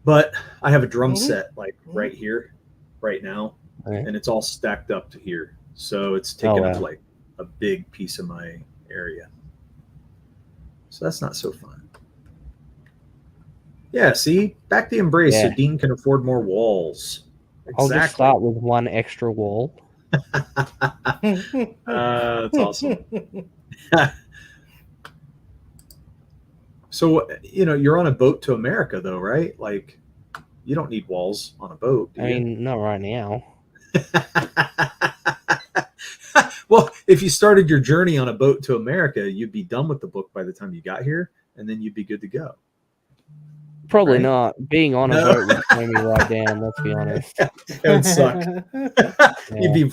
But I have a drum Mhm. set like right here, right now, Okay. and it's all stacked up to here. So it's taking up wow. like a big piece of my area. So that's not so fun. Yeah, see? Back the embrace so Yeah. Dean can afford more walls. I'll just start with 1 extra wall. That's awesome. So, you're on a boat to America, though, right? Like, you don't need walls on a boat, do I you? mean, not right now. Well, if you started your journey on a boat to America, you'd be done with the book by the time you got here, and then you'd be good to go. Probably Right? not. Being on a No. boat would slow me right down. Let's be honest. It would suck. You'd Yeah, be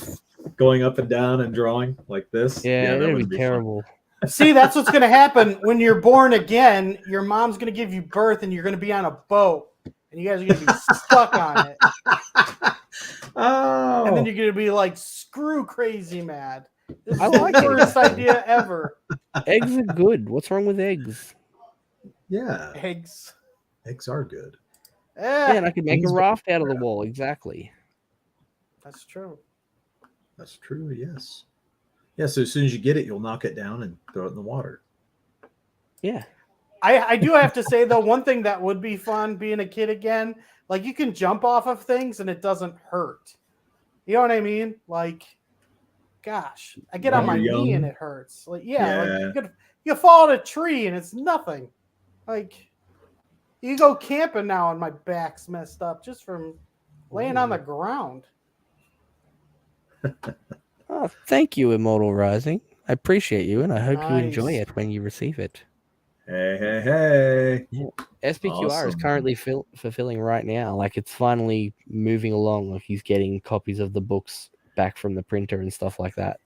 going up and down and drawing like this. yeah, that it'd wouldn't be fun. terrible. See, that's what's going to happen when you're born again. Your mom's going to give you birth, and you're going to be on a boat, and you guys are going to be stuck on it. Oh, And then you're going to be like, screw crazy mad. This is I like the it. worst idea ever. Eggs are good. What's wrong with eggs? yeah, Eggs. eggs are good. Yeah, and I could make a Eggs are- raft out of the wall. Exactly. That's true. That's true. Yes. Yeah. So as soon as you get it, you'll knock it down and throw it in the water. Yeah. I do have to say, though, one thing that would be fun being a kid again, like you can jump off of things and it doesn't hurt. You know what I mean? Like, gosh, I get on my When you're knee young. and it hurts. Like, yeah. Yeah. Like you fall at a tree and it's nothing. Like, you go camping now and my back's messed up just from laying on the ground. Oh, thank you, Immortal Rising. I appreciate you, and I hope you enjoy Nice. it when you receive it. Hey. SPQR is Awesome. currently fulfilling right now. Like it's finally moving along. Like he's getting copies of the books back from the printer and stuff like that.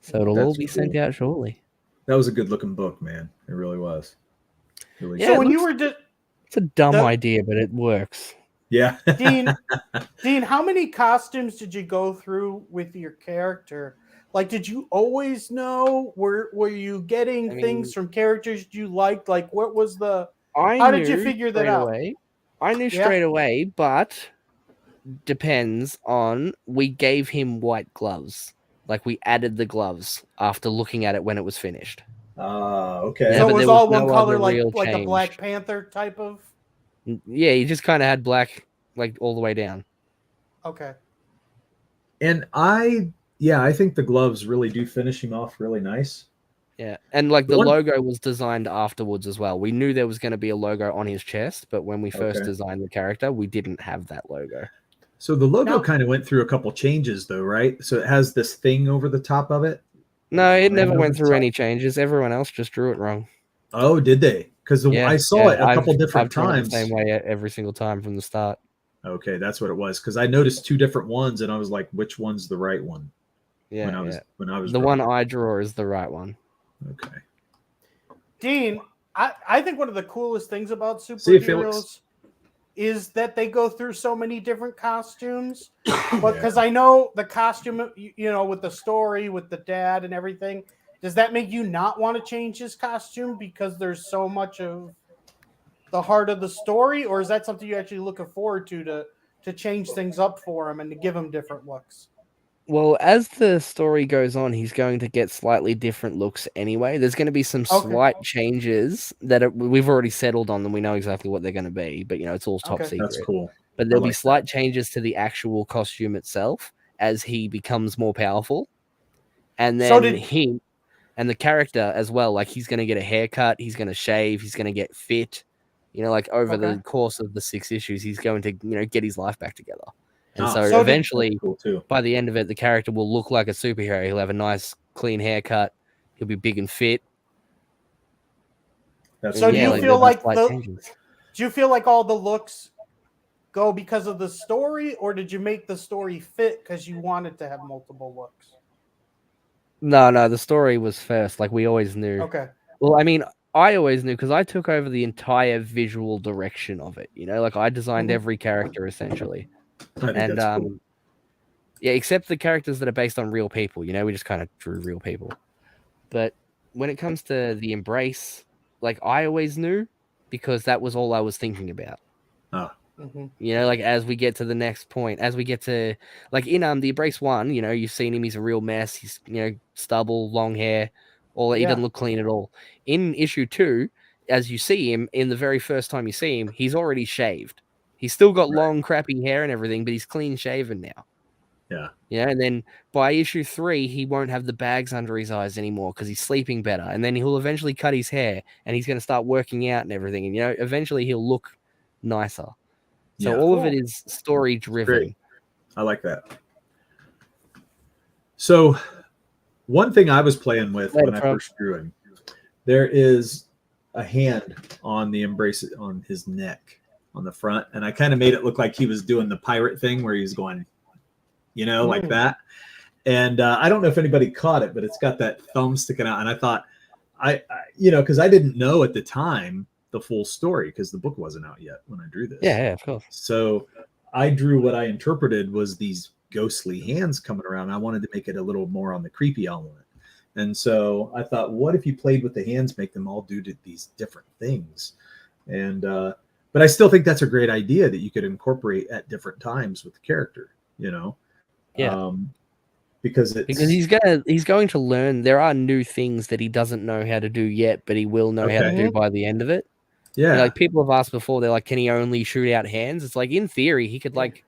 So it'll all That's be sent cool. out shortly. That was a good looking book, man. It really was. Really Yeah, So it when you looks- were It's a dumb The- idea, but it works. yeah. Dean, how many costumes did you go through with your character? Like, did you always know? Were you getting I mean- things from characters you liked? Like, what was the? I How did you knew figure that straight out? away. I knew Yeah. straight away, but depends on. We gave him white gloves. Like we added the gloves after looking at it when it was finished. Okay. Yeah, So but it was there was all one no color, other real like a change. Black Panther type of. Yeah, he just kind of had black, like all the way down. Okay. And I think the gloves really do finish him off really nice. Yeah, and like The the one- logo was designed afterwards as well. We knew there was going to be a logo on his chest, but when we first Okay. designed the character, we didn't have that logo. So the logo Now- kind of went through a couple changes though, right? So it has this thing over the top of it. No, it Line never over went the through top. any changes. Everyone else just drew it wrong. Oh, did they? Because I saw it a couple different I've drawn it times. the same way every single time from the start. Okay, that's what it was. Because I noticed two different ones, and I was like, "Which one's the right one?" Yeah, when I was the drawing one it. I draw is the right one. Okay. Dean, I think one of the coolest things about See you, Felix. superheroes is that they go through so many different costumes. But because I know the costume, with the story, with the dad and everything, does that make you not want to change his costume because there's so much of the heart of the story, or is that something you're actually looking forward to change things up for him and to give him different looks? Well, as the story goes on, he's going to get slightly different looks anyway. There's going to be some slight changes that we've already settled on them. We know exactly what they're going to be, but it's all top secret. That's cool. But there'll be like slight changes to the actual costume itself as he becomes more powerful. And then he and the character as well, like he's going to get a haircut, he's going to shave, he's going to get fit. Like over the course of the 6 issues, he's going to, get his life back together. And so eventually, cool too. by the end of it, the character will look like a superhero. He'll have a nice, clean haircut. He'll be big and fit. So do you feel like changes. do you feel like all the looks go because of the story, or did you make the story fit because you wanted to have multiple looks? No, the story was first. Like we always knew. Okay. Well, I mean, I always knew because I took over the entire visual direction of it. Like I designed every character essentially. I think that's cool. Yeah, except the characters that are based on real people. We just kind of drew real people. But when it comes to the Embrace, like I always knew because that was all I was thinking about. Like as we get to the next point, as we get to like in the Embrace 1, you've seen him, he's a real mess. He's stubble, long hair, all that. He doesn't look clean at all. In issue 2, as you see him, in the very first time you see him, he's already shaved. He's still got long, crappy hair and everything, but he's clean shaven now. Yeah. And then by issue 3, he won't have the bags under his eyes anymore because he's sleeping better. And then he'll eventually cut his hair and he's going to start working out and everything. And, eventually he'll look nicer. So all of it is story driven. Great. I like that. So one thing I was playing with when I first drew him, there is a hand on the Embrace on his neck on the front. And I kind of made it look like he was doing the pirate thing where he's going, like that. And I don't know if anybody caught it, but it's got that thumb sticking out. And I thought, because I didn't know at the time the full story because the book wasn't out yet when I drew this. Yeah, of course. So I drew what I interpreted was these ghostly hands coming around. I wanted to make it a little more on the creepy element. And so I thought, what if you played with the hands, make them all do these different things? And but I still think that's a great idea that you could incorporate at different times with the character, Yeah. Because he's going to learn. There are new things that he doesn't know how to do yet, but he will know how to do by the end of it. Yeah. Like people have asked before, they're like, can he only shoot out hands? It's like in theory, he could like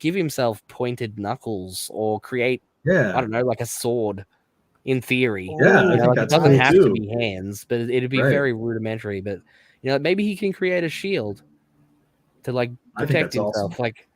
give himself pointed knuckles or create, I don't know, like a sword. In theory, yeah, I think it doesn't have to be hands, but it'd be very rudimentary. But maybe he can create a shield to like protect himself. Awesome. Like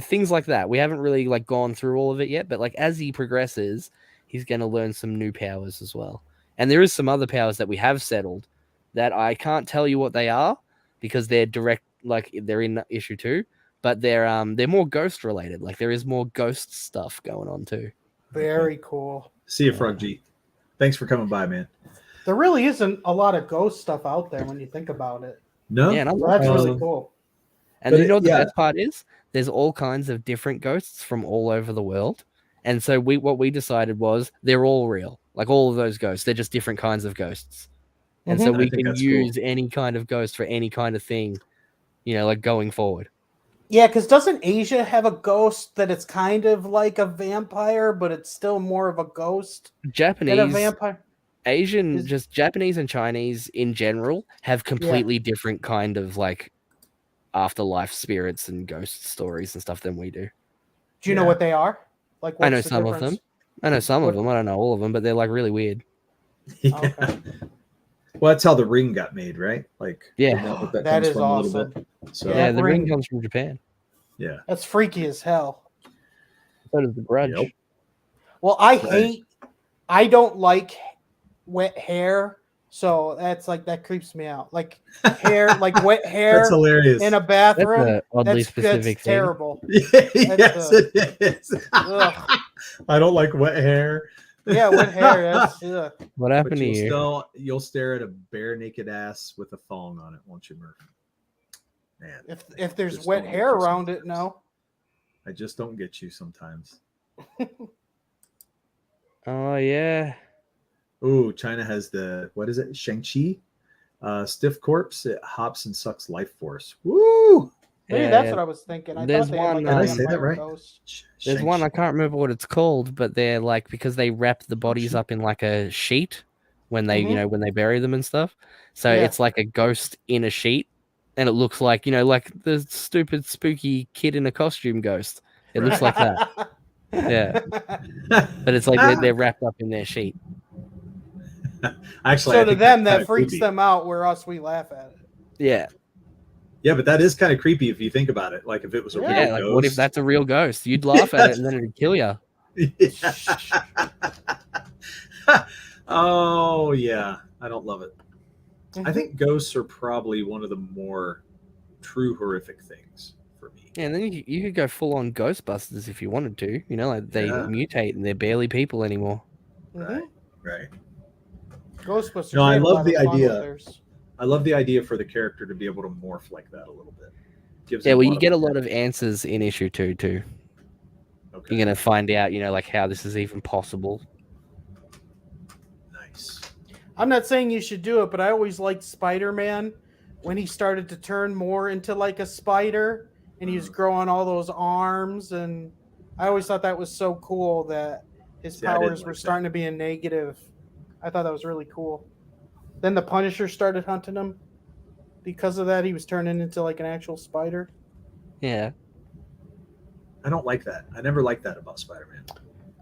things like that. We haven't really like gone through all of it yet, but like as he progresses, he's going to learn some new powers as well. And there is some other powers that we have settled, that I can't tell you what they are because they're direct, like they're in issue 2, but they're more ghost related. Like there is more ghost stuff going on too. Very cool. See you, Frog G. Thanks for coming by, man. There really isn't a lot of ghost stuff out there when you think about it. No, Yeah, and I So love that's ghosts. really cool. And But you know what the yeah. best part is? There's all kinds of different ghosts from all over the world. And so what we decided was they're all real. Like all of those ghosts, they're just different kinds of ghosts. And so Mhm. I we think can that's use cool. any kind of ghost for any kind of thing, like going forward. Yeah, because doesn't Asia have a ghost that it's kind of like a vampire, but it's still more of a ghost than a Japanese, vampire? Asian, Is- just Japanese and Chinese in general have completely different kind of like afterlife spirits and ghost stories and stuff than we do. Do you know Yeah. what they are? Like, I what's know the some of difference? them. I know some What- of them. I don't know all of them, but they're like really weird. Yeah. Okay. Well, that's how the ring got made, right? Like, Yeah. isn't that what that That comes is from a little awesome. bit. So, Yeah. Yeah, the ring ring- comes from Japan. yeah. That's freaky as hell. So does the grudge. Yep. Well, I don't like wet hair, so that creeps me out. Like hair, like wet hair That's hilarious. in a That's bathroom. a oddly specific That's thing. terrible. Yes, it is. Ugh. I don't like wet hair. Yeah, wet hair. That's ugh. What But happened to you? you'll stare at a bare naked ass with a thong on it, won't you, Murph? Man, If there's Just wet don't hair get you around it, sometimes. no. I just don't get you sometimes. Oh yeah. Ooh, China has what is it? Shang-Chi? Stiff corpse. It hops and sucks life force. Woo! Maybe Yeah, that's yeah. what I was thinking. I There's thought they had like one, a Did I say that vampire right? ghost. There's one I can't remember what it's called, but they're like because they wrap the bodies up in like a sheet when they Mhm. when they bury them and stuff. So Yeah. it's like a ghost in a sheet, and it looks like like the stupid spooky kid in a costume ghost. It looks like that, Yeah. but it's like they're wrapped up in their sheet. Actually, So I to think them, that's that kinda freaks creepy. them out. Where us, we laugh at it. Yeah, Yeah, but that is kind of creepy if you think about it. Like if it was a Yeah. real yeah. Like, what if ghost. that's a real ghost? You'd laugh at it, and then it'd kill you. Oh yeah, I don't love it. I Mhm. think ghosts are probably one of the more true horrific things for me. Yeah, and then you could go full on Ghostbusters if you wanted to. Like they Yeah. mutate and they're barely people anymore. Mhm. Right. Ghostbusters. No, I they had a love lot the of fun with idea. theirs. I love the idea for the character to be able to morph like that a little bit. Gives Yeah, him well, you get a lot of of answers in issue 2 too. okay. You're gonna find out, like how this is even possible. Nice. I'm not saying you should do it, but I always liked Spider-Man when he started to turn more into like a spider and he was growing all those arms, and I always thought that was so cool that his See, I didn't powers like were that. starting to be a negative. I thought that was really cool. Then the Punisher started hunting him. Because of that, he was turning into like an actual spider. Yeah. I don't like that. I never liked that about Spider-Man.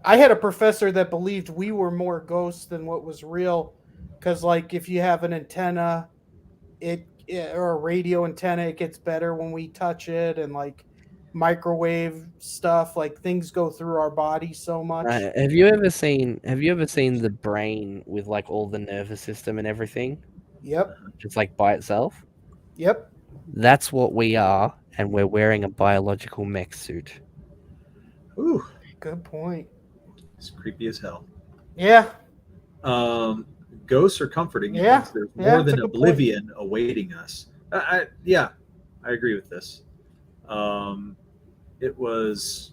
I had a professor that believed we were more ghosts than what was real, because like if you have an antenna, or a radio antenna, it gets better when we touch it, and like microwave stuff, like things go through our body so much. Have you ever seen the brain with like all the nervous system and everything, Yep, just like by itself? yep. That's what we are, and we're wearing a biological mech suit. Ooh, Good point. it's creepy as hell. Yeah, Ghosts are comforting. It Yeah, means there's yeah, more it's a than good point. oblivion awaiting us. I agree with this. It was,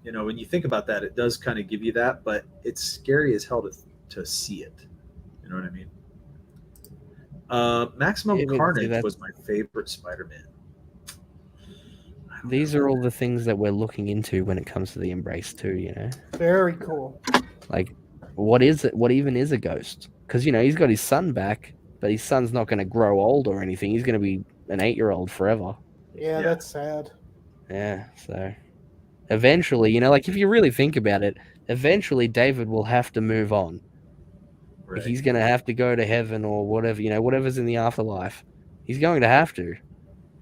when you think about that, it does kind of give you that, but it's scary as hell to see it. You know what I mean? Maximum Yeah, but see, Carnage that's- was my favorite Spider-Man. These are all the things that we're looking into when it comes to the Embrace too. very cool. Like, what is it? What even is a ghost? Because he's got his son back, but his son's not going to grow old or anything. He's going to be an 8-year-old forever. Yeah, Yeah. that's sad. Yeah. So eventually, like if you really think about it, eventually David will have to move on. Right. He's going to have to go to heaven or whatever. Whatever's in the afterlife. He's going to have to.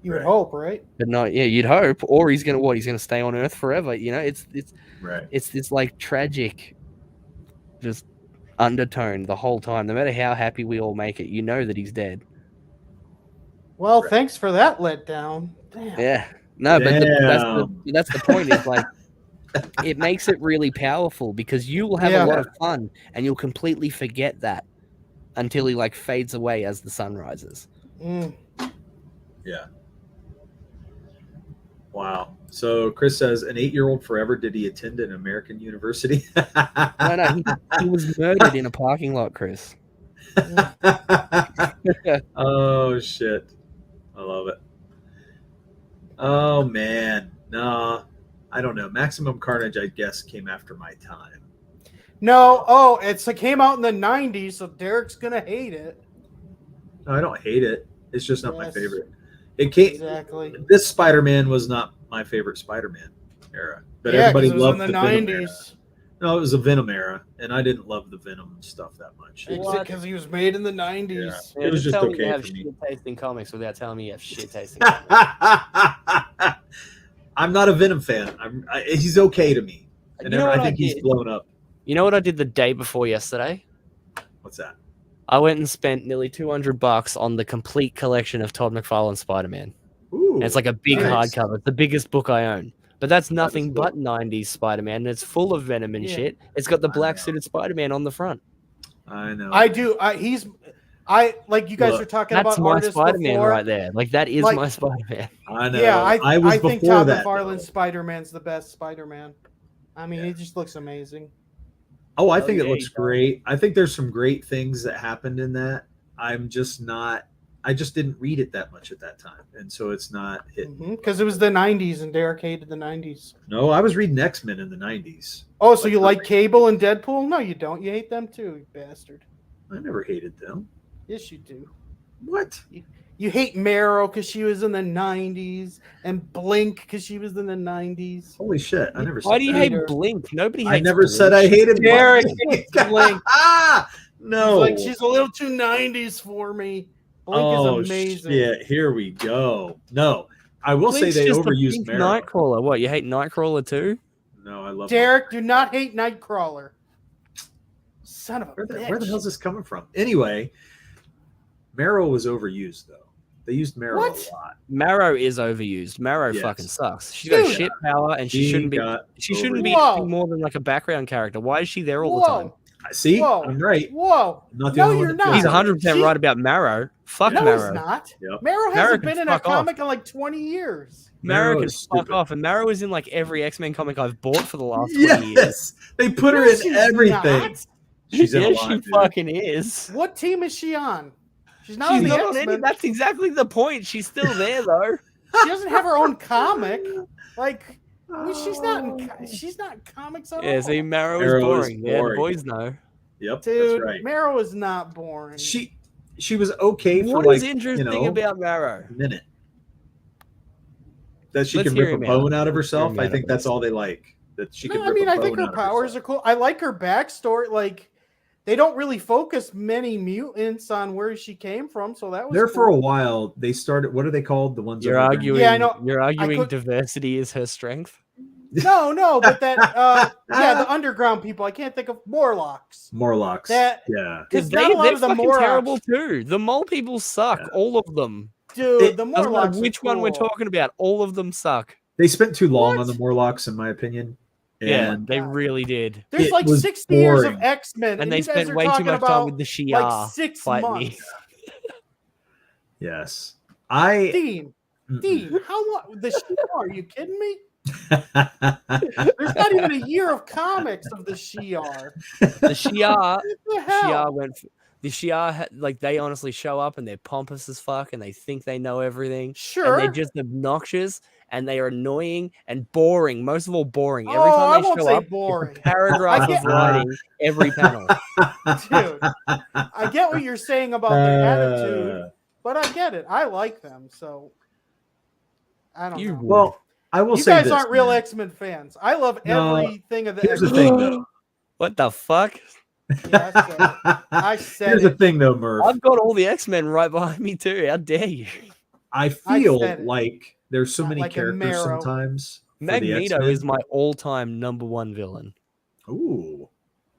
You would Right. hope, right? But not, yeah, you'd hope. Or he's going to what? He's going to stay on Earth forever. It's Right. this like tragic, just undertone the whole time. No matter how happy we all make it, you know that he's dead. Well, thanks for that letdown. Damn. Yeah. No, but Damn. that's the point. Is like it makes it really powerful because you will have Yeah. a lot of fun and you'll completely forget that until he like fades away as the sun rises. Mm. Yeah. Wow. So Chris says, an 8-year-old forever. Did he attend an American university? No, he was murdered in a parking lot, Chris. Oh shit. I love it. Oh man. Nah. I don't know. Maximum Carnage, I guess, came after my time. No, it came out in the 90s, so Derek's gonna hate it. No, I don't hate it. It's just not my Yes. favorite. It came. Exactly. This Spider-Man was not my favorite Spider-Man era, but Yeah, everybody 'cause it was loved in the the Venom era. 90s. No, it was a Venom era, and I didn't love the Venom stuff that much. Because he was made in the 90s. It was just tell me okay you have for me. shit tasting comics without telling me you have shit tasting comics. I'm not a Venom fan. He's okay to me, and You know what I think I he's did? blown up. You know what I did the day before yesterday? What's that? I went and spent nearly $200 on the complete collection of Todd McFarlane's Spider-Man. Ooh, And it's like a big nice. hardcover. It's the biggest book I own. But that's nothing cool. but 90s Spider-Man, and it's full of Venom and Yeah. shit. It's got the I black know. suited Spider-Man on the front. I know. I do. I like you guys Look, were talking That's about my artists Spider-Man before. right there. Like that is Like- my Spider-Man. I know. Yeah, I was think before Todd that. McFarlane's though. Spider-Man's the best Spider-Man. I mean, Yeah. he just looks amazing. Oh, I think it yeah, looks he does. great. I think there's some great things that happened in that. I'm just not. I just didn't read it that much at that time, and so it's not hitting. Because it was the 90s, and Derek hated the 90s. No, I was reading X-Men in the 90s. Oh, so Like you the- like Cable and Deadpool? No, you don't. You hate them too, you bastard. I never hated them. Yes, you do. What? You hate Marrow because she was in the 90s, and Blink because she was in the 90s. Holy shit! I never. Why said do you that. hate Peter. Blink? Nobody I hates never Blink. said I hated Derek Blink. hates Blink. No. Like she's a little too 90s for me. Blink is amazing. Shit. Here we go. No, I will Blink's say they just a overused pink Marrow. Nightcrawler. What, you hate Nightcrawler too? No, I love Derek, do not hate Nightcrawler. Son of a Where the bitch. hell's this coming from? Anyway, Marrow was overused though. They used Marrow What? a lot. Marrow is overused. Marrow Yes. fucking sucks. She's got Dude. shit power, and she shouldn't be. got She shouldn't be Whoa. anything more than like a background character. Why is she there all the time? overused. See, Whoa. I'm right. Whoa. I'm not the No, only one you're that not. He's feels it. 100% right about Marrow. Fuck No, Marrow. he's not. Yep. Marrow Marrow hasn't can been in a fuck off. comic in like 20 years. Marrow Marrow can is fuck stupid. off, and Marrow is in like every X-Men comic I've bought for the last 20 years. Yes, they put her No, in she's everything. not. She's in a Yeah, lot, she dude. fucking is. What team is she on? She's not She's on the not on any. X-Men. That's exactly the point. She's still there though. She doesn't have her own comic. Like, I mean, she's not in comics at Yeah, all. see, Marrow Marrow is is boring. Yeah, the boring. boys know. Yep, Dude, that's right. Marrow is not boring. She was okay for What like is interesting you know, about Marrow? a minute. That she Let's can hear rip a him bone out. out of Let's hear herself. him I out think of that's this. all they like. That she can No, rip I mean, a I bone think her out of powers herself. are cool. I like her backstory. Like, they don't really focus many mutants on where she came from, so that was There for a cool. while. They started. What are they called? The ones You're over there? arguing. Yeah, I know. You're arguing could- diversity is her strength. No, but that yeah, the underground people. I can't think of Morlocks. Morlocks. That- Yeah. Because They're not a lot of the fucking Morlocks, terrible too. The mole people suck. Yeah. All of them. dude. It The Doesn't matter Morlocks. which are one we're cool. talking about. All of them suck. They spent too long What? on the Morlocks, in my opinion. Yeah, And they God. really did. There's It like was 60 years of boring. X-Men, And they you guys spent are way too talking much time about with the Shi'ar like 6 fighting me. months. yes, I. Dean, Mm-mm. Dean, how long? The Shi'ar? Are you kidding me? There's not even a year of comics of the Shi'ar. The Shi'ar, What the hell? the Shi'ar, like they honestly show up and they're pompous as fuck and they think they know everything. Sure. And they're just obnoxious and they are annoying and boring. Most of all, boring. Every Oh, I time they won't show say up, boring. it's a paragraph I of get- writing every panel. Dude, I get what you're saying about their attitude, but I get it. I like them, so I don't You know. Well, I will You say guys this, aren't real man. X-Men fans. I love No, everything of the Here's the X-Men. thing, though. What the fuck? Yeah, I said it. I said Here's the it. thing, though, Murph. I've got all the X-Men right behind me too. How dare you? I feel said it. like there's so Not many like a characters marrow. sometimes. for the Magneto X-Men. is my all-time number one villain. Ooh,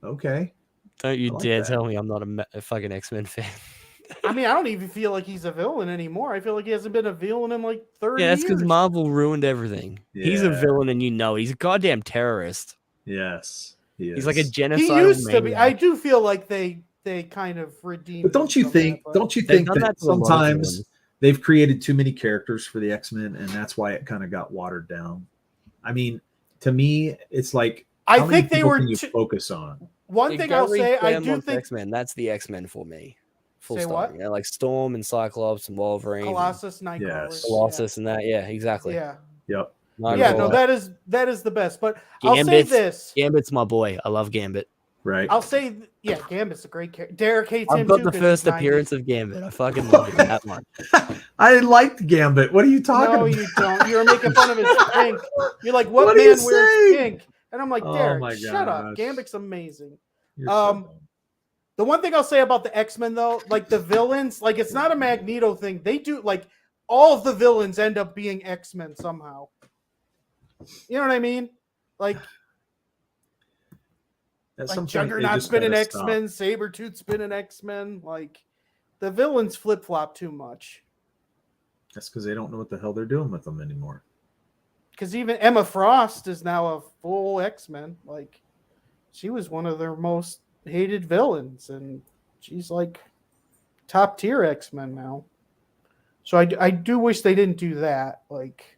okay. Don't you I like dare that. tell me I'm not a fucking X-Men fan. I mean, I don't even feel like he's a villain anymore. I feel like he hasn't been a villain in like 30 Yeah, that's years. because Marvel ruined everything. He's a Yeah. villain, and you know he's a goddamn terrorist. Yes, he is. He's like a He genocidal used to be. I maniac. do feel like they kind of redeemed. But don't him you from think? that, but- Don't you They've think done that that to a lot of sometimes villains. they've created too many characters for the X-Men, and that's why it kind of got watered down? I mean, to me, it's like I how many think they people were can you too- focus on? One Yeah, thing go I'll read say, I do Claremont's think X-Men. That's the X-Men for me. Full Say stop. what? You know, like Storm and Cyclops and Wolverine, Colossus, Nightcrawler, Yes. Colossus, and that. Yeah, exactly. Yeah, Yep. yeah. No, Nightcrawler. that is the best. But I'll say Gambit's- this. Gambit's my boy. I love Gambit. Right. I'll say, yeah, Gambit's a great character. Derek hates him I've got too. the 'cause first he's appearance 90s. of Gambit. I fucking love him that much. I liked Gambit. What are you talking No, about? you don't. You're making fun of his pink. You're like, what What are you man wears saying? pink? And I'm like, Oh Derek, my shut up. gosh. Gambit's amazing. You're so Um, dumb. The one thing I'll say about the X-Men though, like the villains, like it's not a Magneto thing. They do like all of the villains end up being X-Men somehow. You know what I mean? Like Sometimes they Juggernaut's just been an gotta stop. X-Men, Sabretooth's been an X-Men. Like the villains flip-flop too much. That's because they don't know what the hell they're doing with them anymore. Because even Emma Frost is now a full X-Men. Like she was one of their most hated villains, and she's like top tier X-Men now. So I do wish they didn't do that. Like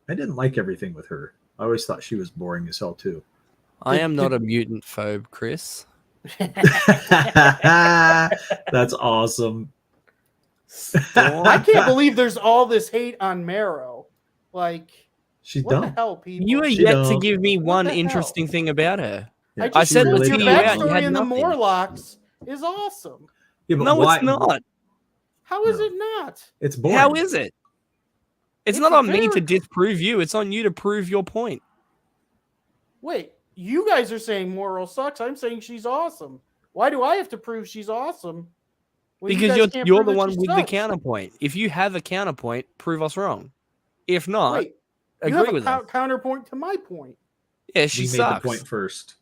I didn't like everything with her. I always thought she was boring as hell too. I am not a mutant phobe, Chris. That's awesome. I can't believe there's all this hate on Marrow. Like She's what the dumb. hell, people? You are She yet to don't. give me What one the hell? interesting thing about her. Yeah, I said feel let's your hear you out. You backstory had in the nothing. Morlocks is awesome. Yeah, but No, why- it's not. How is No. it not? It's boring. How is it? It's It's not on me to very- disprove you. It's on you to prove your point. Wait, you guys are saying Moral sucks. I'm saying she's awesome. Why do I have to prove she's awesome? when you Because guys you're can't you're prove the that one she with the sucks? counterpoint. If you have a counterpoint, prove us wrong. If not, Wait, you agree have a with us. counterpoint to my point. Yeah, We she made sucks. the point first.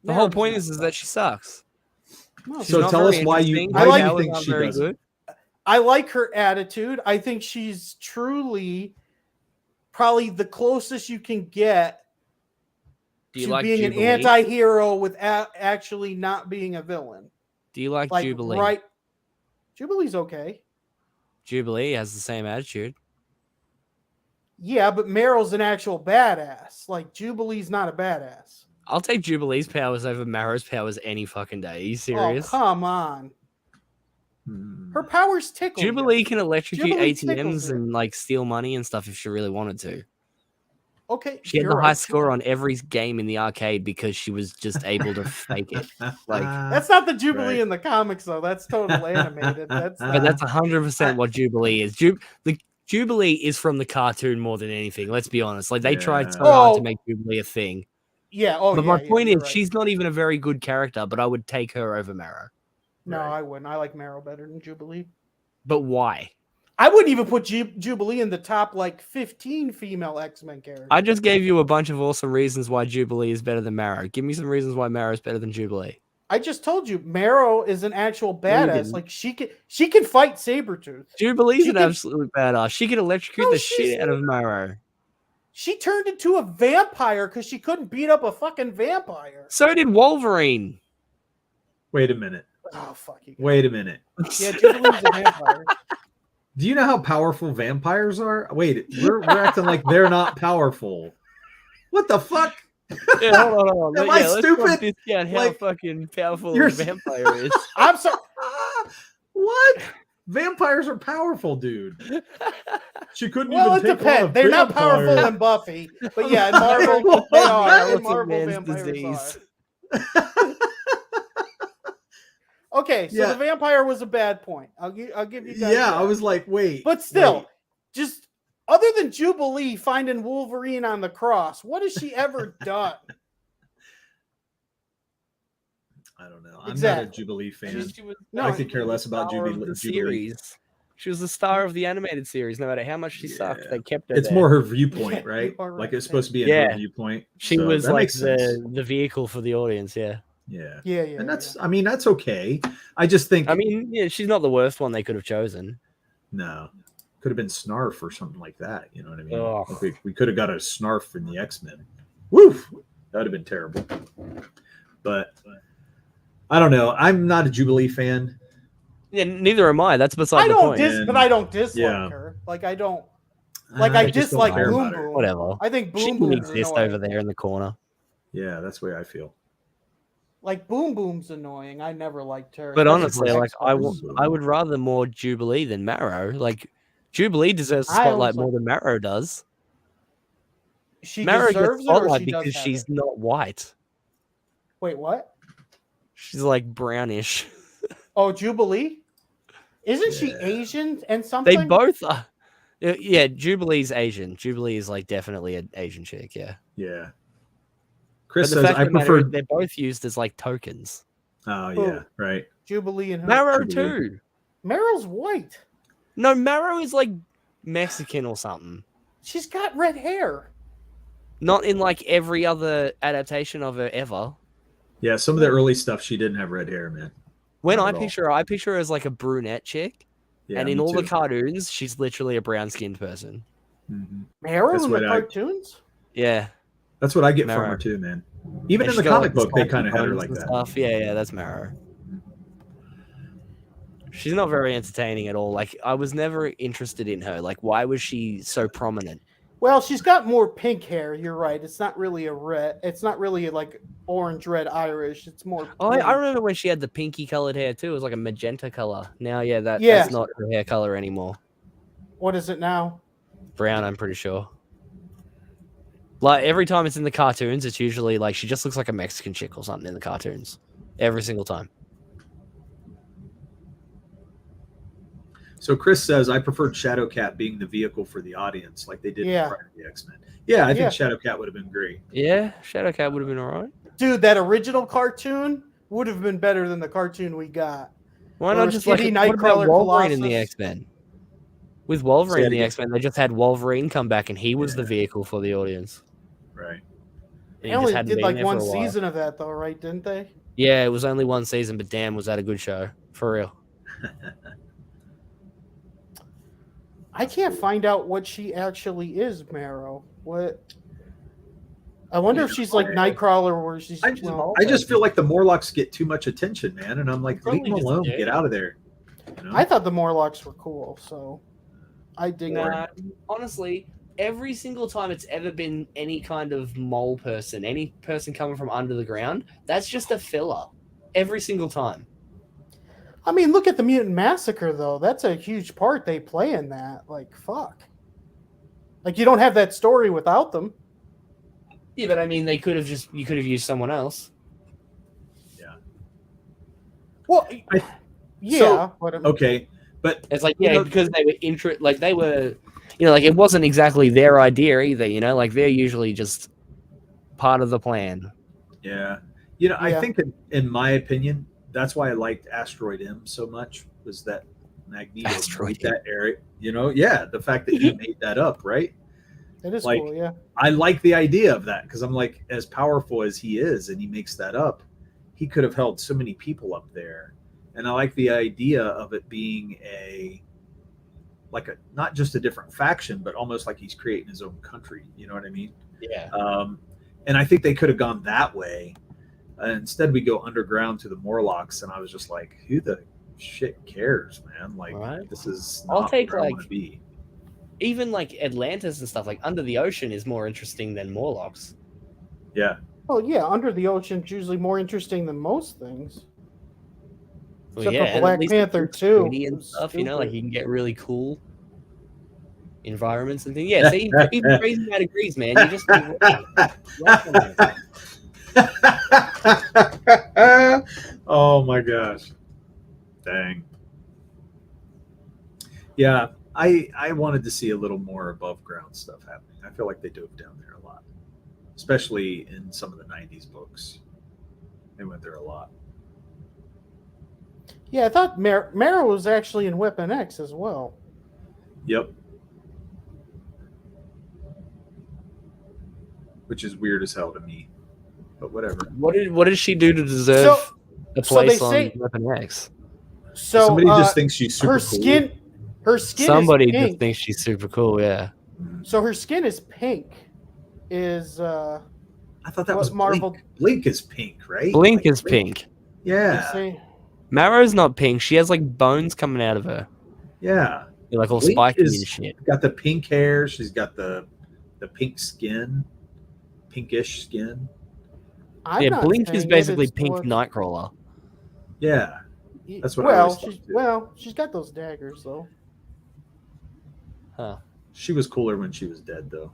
The whole Marrow point does is not that she sucks. suck. No, She's So not tell very us why you interesting. I Her like- powers think aren't she very doesn't. good. I like her attitude. I think she's truly probably the closest you can get Do you to like being Jubilee? an anti-hero without actually not being a villain. Do you like Like Jubilee? right, Jubilee's okay. Jubilee has the same attitude. Yeah, but Meryl's an actual badass. Like Jubilee's not a badass. I'll take Jubilee's powers over Marrow's powers any fucking day. Are you serious? Oh, come on. Hmm. Her powers tickle. you. Jubilee can electrocute Jubilee tickles ATMs you. and like steal money and stuff if she really wanted to. Okay, She had you're the high right. score on every game in the arcade because she was just able to fake it. Like, That's not the Jubilee Right. in the comics, though. That's total animated. That's but that's 100% what Jubilee is. The Jubilee is from the cartoon more than anything. Let's be honest. Like they tried so Yeah. hard to Oh. make Jubilee a thing. yeah. Oh, but yeah, my yeah, point you're is, right. she's not even a very good character. But I would take her over Marrow. No, Right. I wouldn't. I like Marrow better than Jubilee. But why? I wouldn't even put Jubilee in the top like 15 female X-Men characters. I just gave you a bunch of awesome reasons why Jubilee is better than Marrow. Give me some reasons why Marrow is better than Jubilee. I just told you, Marrow is an actual you badass. didn't. Like she can fight Sabretooth. Jubilee's She an can- absolute badass. She can electrocute No, the she's shit out of Marrow. She turned into a vampire because she couldn't beat up a fucking vampire. So did Wolverine. Wait a minute. Oh fuck you. Wait a minute. Yeah, Jubilee's a vampire. Do you know how powerful vampires are? Wait, we're acting like they're not powerful. What the fuck? Yeah, hold on. Am I Let's stupid? not discount how Like, fucking powerful you're- a vampire is. I'm sorry. What? Vampires are powerful, dude. She couldn't Well, even it take on a depends. They're not vampire. powerful in Buffy, but yeah, in Marvel they are. That's In a Marvel, man's vampires disease. are. Okay, so Yeah. the vampire was a bad point. I'll give you guys. Yeah, that. I was like, wait. But still, wait. just other than Jubilee finding Wolverine on the cross, what has she ever done? I don't know. I'm not a Exactly. Jubilee fan. No, I could care less about Power of Jubilee. the series. She was the star of the animated series. No matter how much she sucked, Yeah. they kept her It's there. more her viewpoint, Yeah, right? you are Like right. it's supposed to be in Yeah. her viewpoint. She so was that like makes sense. the vehicle for the audience. Yeah. Yeah. Yeah. And that's, I mean, that's okay. I just think, I mean, yeah, she's not the worst one they could have chosen. no, could have been Snarf or something like that. You know what I mean? Ugh. Like we could have got a Snarf in the X-Men. Woof! That would have been terrible. But I don't know. I'm not a Jubilee fan. Yeah, neither am I. That's beside I the don't point. but I don't dislike Yeah. her. Like I don't. Like I just don't dislike care Boom about her. Boom. Whatever. I think She Boom can Boom's exist annoying. over there in the corner. Yeah, that's the way I feel. Like Boom Boom's annoying. I never liked her. But especially honestly, for like X-Force. I would rather more Jubilee than Marrow. Like Jubilee deserves the I spotlight always more than Marrow does. She Marrow gets deserves it, or spotlight she because does have she's it? not white. Wait, what? She's like brownish. Oh, Jubilee. Isn't she Yeah. Asian and They something? both are. Yeah, Jubilee's Asian. Jubilee is like definitely an Asian chick. Yeah. Yeah. But Chris the says fact I of the matter is prefer. they're both used as like tokens. Oh Who? yeah, right. Jubilee and who? Marrow Jubilee. too. Meryl's white. No, Marrow is like Mexican or something. She's got red hair. Not in like every other adaptation of her ever. Yeah, some of the early stuff she didn't have red hair, man. When Not I at all. picture her as like a brunette chick, Yeah, and in me all the too. cartoons, she's literally a brown-skinned person. Mhm. Meryl That's in the what I- cartoons? Yeah, That's what I get from Marrow. her too, man. Even And in the she's got, comic like, book, they spiky kind of had her bones like and that. stuff. Yeah, that's Marrow. She's not very entertaining at all. Like, I was never interested in her. Like, why was she so prominent? Well, she's got more pink hair. You're right. It's not really a red. It's not really like orange, red, Irish. It's more. Oh, pink. I remember when she had the pinky colored hair too. It was like a magenta color. Now, yeah, Yeah. that's not her hair color anymore. What is it now? Brown, I'm pretty sure. Like every time it's in the cartoons, it's usually like she just looks like a Mexican chick or something in the cartoons. Every single time. So Chris says I preferred Shadowcat being the vehicle for the audience, like they did Yeah. prior to the X-Men. Yeah, I think Yeah. Shadowcat would have been great. Yeah, Shadowcat would have been alright. Dude, that original cartoon would have been better than the cartoon we got. Why Or not just like Kitty, what about Nightcrawler, Wolverine in the Colossus? X-Men? With Wolverine Say in it the again. X-Men, they just had Wolverine come back and he was the vehicle for the audience. Right. And They he only just hadn't did been like there one for a while. season of that, though, right? Didn't they? Yeah, it was only one season, but damn, was that a good show. For real. I can't find out what she actually is, Marrow. What? I wonder if she's like Nightcrawler, where she's. I just feel like the Morlocks get too much attention, man, and I'm like, leave Probably them just alone, do. get out of there. You know? I thought the Morlocks were cool, so I dig it. Nah, honestly, every single time it's ever been any kind of mole person, any person coming from under the ground, that's just a filler. Every single time. I mean, look at the Mutant Massacre, though. That's a huge part they play in that. Like, fuck. Like, you don't have that story without them. Yeah, but I mean, you could have used someone else. Well, I- yeah. so- but Okay, but It's like, You yeah, know- because they were they were, like it wasn't exactly their idea either, like they're usually just part of the plan. yeah, Yeah. I think in my opinion, that's why I liked Asteroid M so much, was that Magneto Asteroid made that area. The fact that he made that up, right? it is like- cool, yeah. I like the idea of that because I'm like, as powerful as he is, and he makes that up, he could have held so many people up there. And I like the idea of it being not just a different faction, but almost like he's creating his own country. You know what I mean? Yeah. And I think they could have gone that way. Instead, we go underground to the Morlocks, and I was just like, who the shit cares, man? Like, Right. this is I'll not take, where I like, want to be. Even like Atlantis and stuff, like under the ocean is more interesting than Morlocks. Yeah. Well, yeah, Under the Ocean's usually more interesting than most things. Well, Except yeah, for and Black at least Panther, it's too. 3D and It was stuff, like stupid. you can get really cool environments and things. Yeah, see, even Crazy Man agrees, man. You just Oh my gosh. Dang. Yeah, I wanted to see a little more above ground stuff happening. I feel like they dove down there a lot, especially in some of the 90s books. They went there a lot. Yeah, I thought Marrow was actually in Weapon X as well. Yep. Which is weird as hell to me, but whatever. What did she do to deserve So, a so they place on say Weapon X? so. Somebody just thinks she's super her cool. skin, her skin Somebody is just pink. thinks she's super cool. Yeah. So her skin is pink. Is I thought that what was Marvel- Blink. Blink is pink, right? Blink Like, is pink. they Yeah, say? Marrow's not pink. She has like bones coming out of her. yeah. They're like all Blink spiky is and shit. got the pink hair. She's got the pink skin, pinkish skin. I'm Yeah, not Blink is saying it, basically it's pink what- Nightcrawler. Yeah, that's what I always thought, too. she's got those daggers though. Huh. She was cooler when she was dead, though.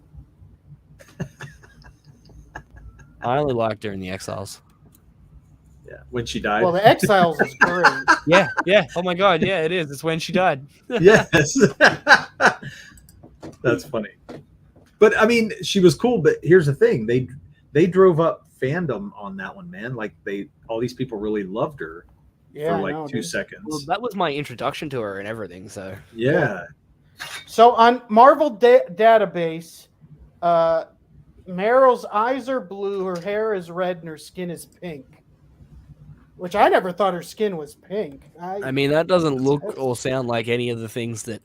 I only liked her in the Exiles. Yeah, when she died. Well, the Exiles is great. Yeah, yeah. Oh my god, yeah, it is. It's when she died. Yes. That's funny. But I mean, she was cool, but here's the thing. They drove up fandom on that one, man. Like all these people really loved her Yeah, for like I know, 2 dude. seconds. Well, that was my introduction to her and everything. So Yeah. So on Marvel database, Meryl's eyes are blue, her hair is red, and her skin is pink. Which I never thought her skin was pink. I mean, that doesn't look or sound like any of the things that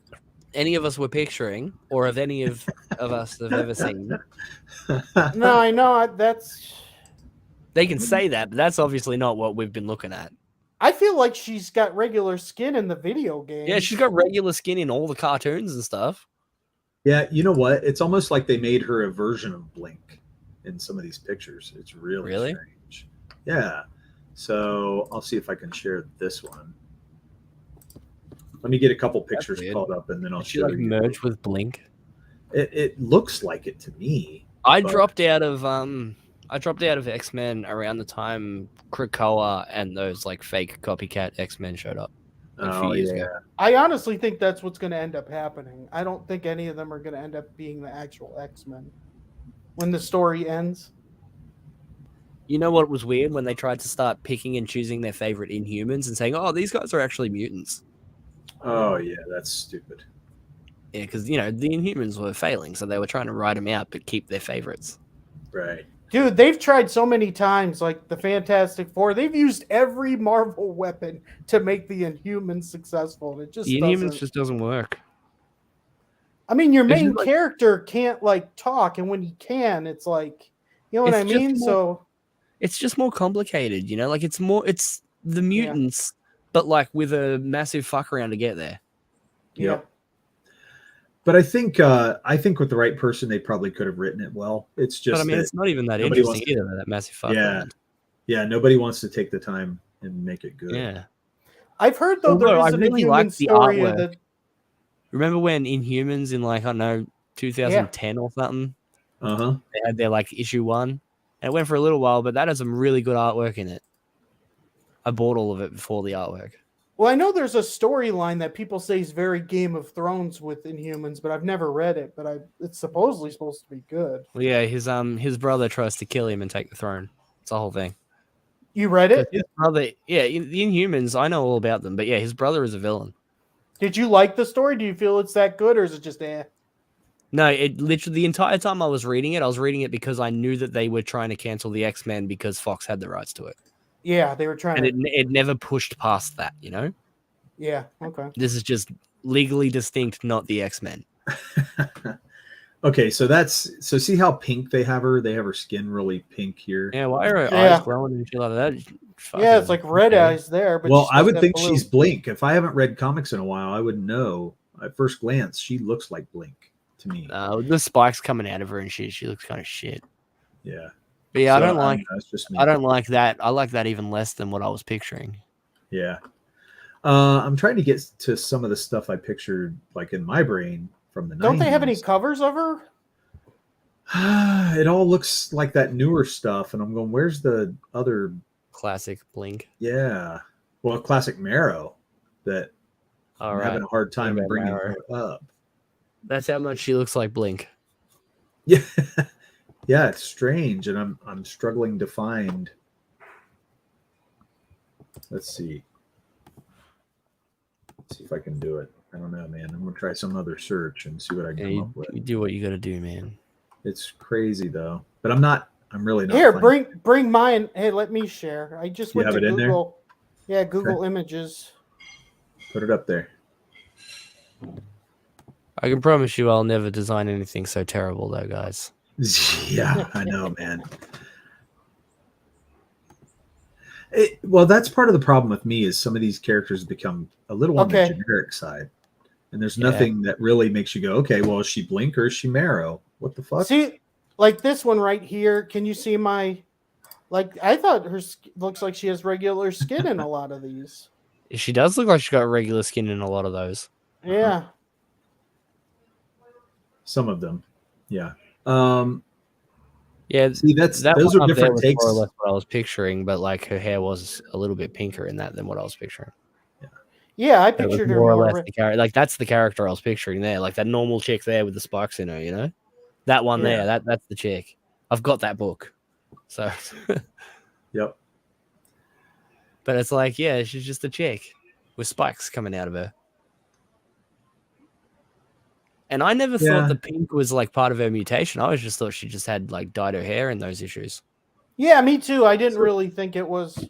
any of us were picturing, or of any of us have ever seen. No, I know that's. They can say that, but that's obviously not what we've been looking at. I feel like she's got regular skin in the video game. Yeah, she's got regular skin in all the cartoons and stuff. Yeah, you know what? It's almost like they made her a version of Blink in some of these pictures. It's really strange. Yeah. So I'll see if I can share this one. Let me get a couple pictures weird. called up, and then I'll Did she show like you. merge with Blink? It looks like it to me. I but- dropped out of X-Men around the time Krakoa and those like fake copycat X-Men showed up. Like, a few years ago. I honestly think that's what's going to end up happening. I don't think any of them are going to end up being the actual X-Men when the story ends. You know what was weird when they tried to start picking and choosing their favorite Inhumans and saying, "Oh, these guys are actually mutants." Oh yeah, that's stupid. Yeah, because the Inhumans were failing, so they were trying to write them out but keep their favorites. Right. Dude, they've tried so many times, like the Fantastic Four. They've used every Marvel weapon to make the Inhumans successful. And it just The Inhumans doesn't. just doesn't work. I mean, your It's main just like- character can't like talk, and when he can, it's like, you know what I It's just mean? more- So It's just more complicated, like it's the mutants, but like with a massive fuck around to get there. yeah. Yep. But I think with the right person, they probably could have written it well. It's just But I mean, that, it's not even that nobody interesting wants either. That massive fuck Yeah. around. yeah, nobody wants to take the time and make it good. Yeah. I've heard though there Although I is an really Inhuman like the story artwork. that Remember when Inhumans in like I don't know 2010 or something? Uh huh. They had their like issue 1, and it went for a little while, but that has some really good artwork in it. I bought all of it before the artwork. well, I know there's a storyline that people say is very Game of Thrones with Inhumans, but I've never read it. But it's supposedly supposed to be good. Well, yeah, his brother tries to kill him and take the throne. It's the whole thing. You read it? His brother, yeah, the Inhumans, I know all about them, but yeah, his brother is a villain. Did you like the story? Do you feel it's that good, or is it just eh? No, it literally the entire time I was reading it because I knew that they were trying to cancel the X-Men because Fox had the rights to it, Yeah, they were trying and to. it never pushed past that. Yeah, okay. This is just legally distinct, not the X-Men. Okay, so see how pink they have her? They have her skin really pink here. Yeah, why are her Yeah. eyes glowing and shit like that? Yeah, it's like red eyes there. But Well, she's I would got think blue. she's Blink. If I haven't read comics in a while, I would know. At first glance, she looks like Blink to me. The spikes coming out of her and shit. She looks kind of shit. Yeah. But yeah, So, I don't like. That's just me. I don't like that. I like that even less than what I was picturing. Yeah. I'm trying to get to some of the stuff I pictured, like in my brain from the 90s. Don't they have any covers of her? It all looks like that newer stuff, and I'm going, where's the other? Classic Blink. Yeah. Well, classic Marrow that All I'm right. having a hard time What about bringing Marrow? up. That's how much she looks like Blink. Yeah. Yeah, it's strange, and I'm struggling to find. Let's see. See if I can do it. I don't know, man. I'm gonna try some other search and see what I can come up with. You do what you got to do, man. It's crazy though, but I'm really not. Here, playing. bring mine. Hey, let me share. I just You went have to it in there? Google. Yeah, Google Images. Put it up there. I can promise you I'll never design anything so terrible, though, guys. Yeah, I know, man. Well, that's part of the problem with me is some of these characters become a little on the generic side. And there's nothing that really makes you go, okay, well, is she Blink or is she Marrow? What the fuck? See, like this one right here. Can you see my... Like, I thought looks like she has regular skin in a lot of these. She does look like she's got regular skin in a lot of those. Yeah. Some of them. Yeah. Yeah, see, those are different takes. More or less what I was picturing, but like her hair was a little bit pinker in that than what I was picturing. Yeah, I pictured her more or less the character. Like that's the character I was picturing there, like that normal chick there with the spikes in her. You know, that one there. That's the chick. I've got that book. So. Yep. But it's like, yeah, she's just a chick with spikes coming out of her. And I never thought the pink was like part of her mutation. I always just thought she just had like dyed her hair in those issues. Yeah, me too. I didn't really think it was.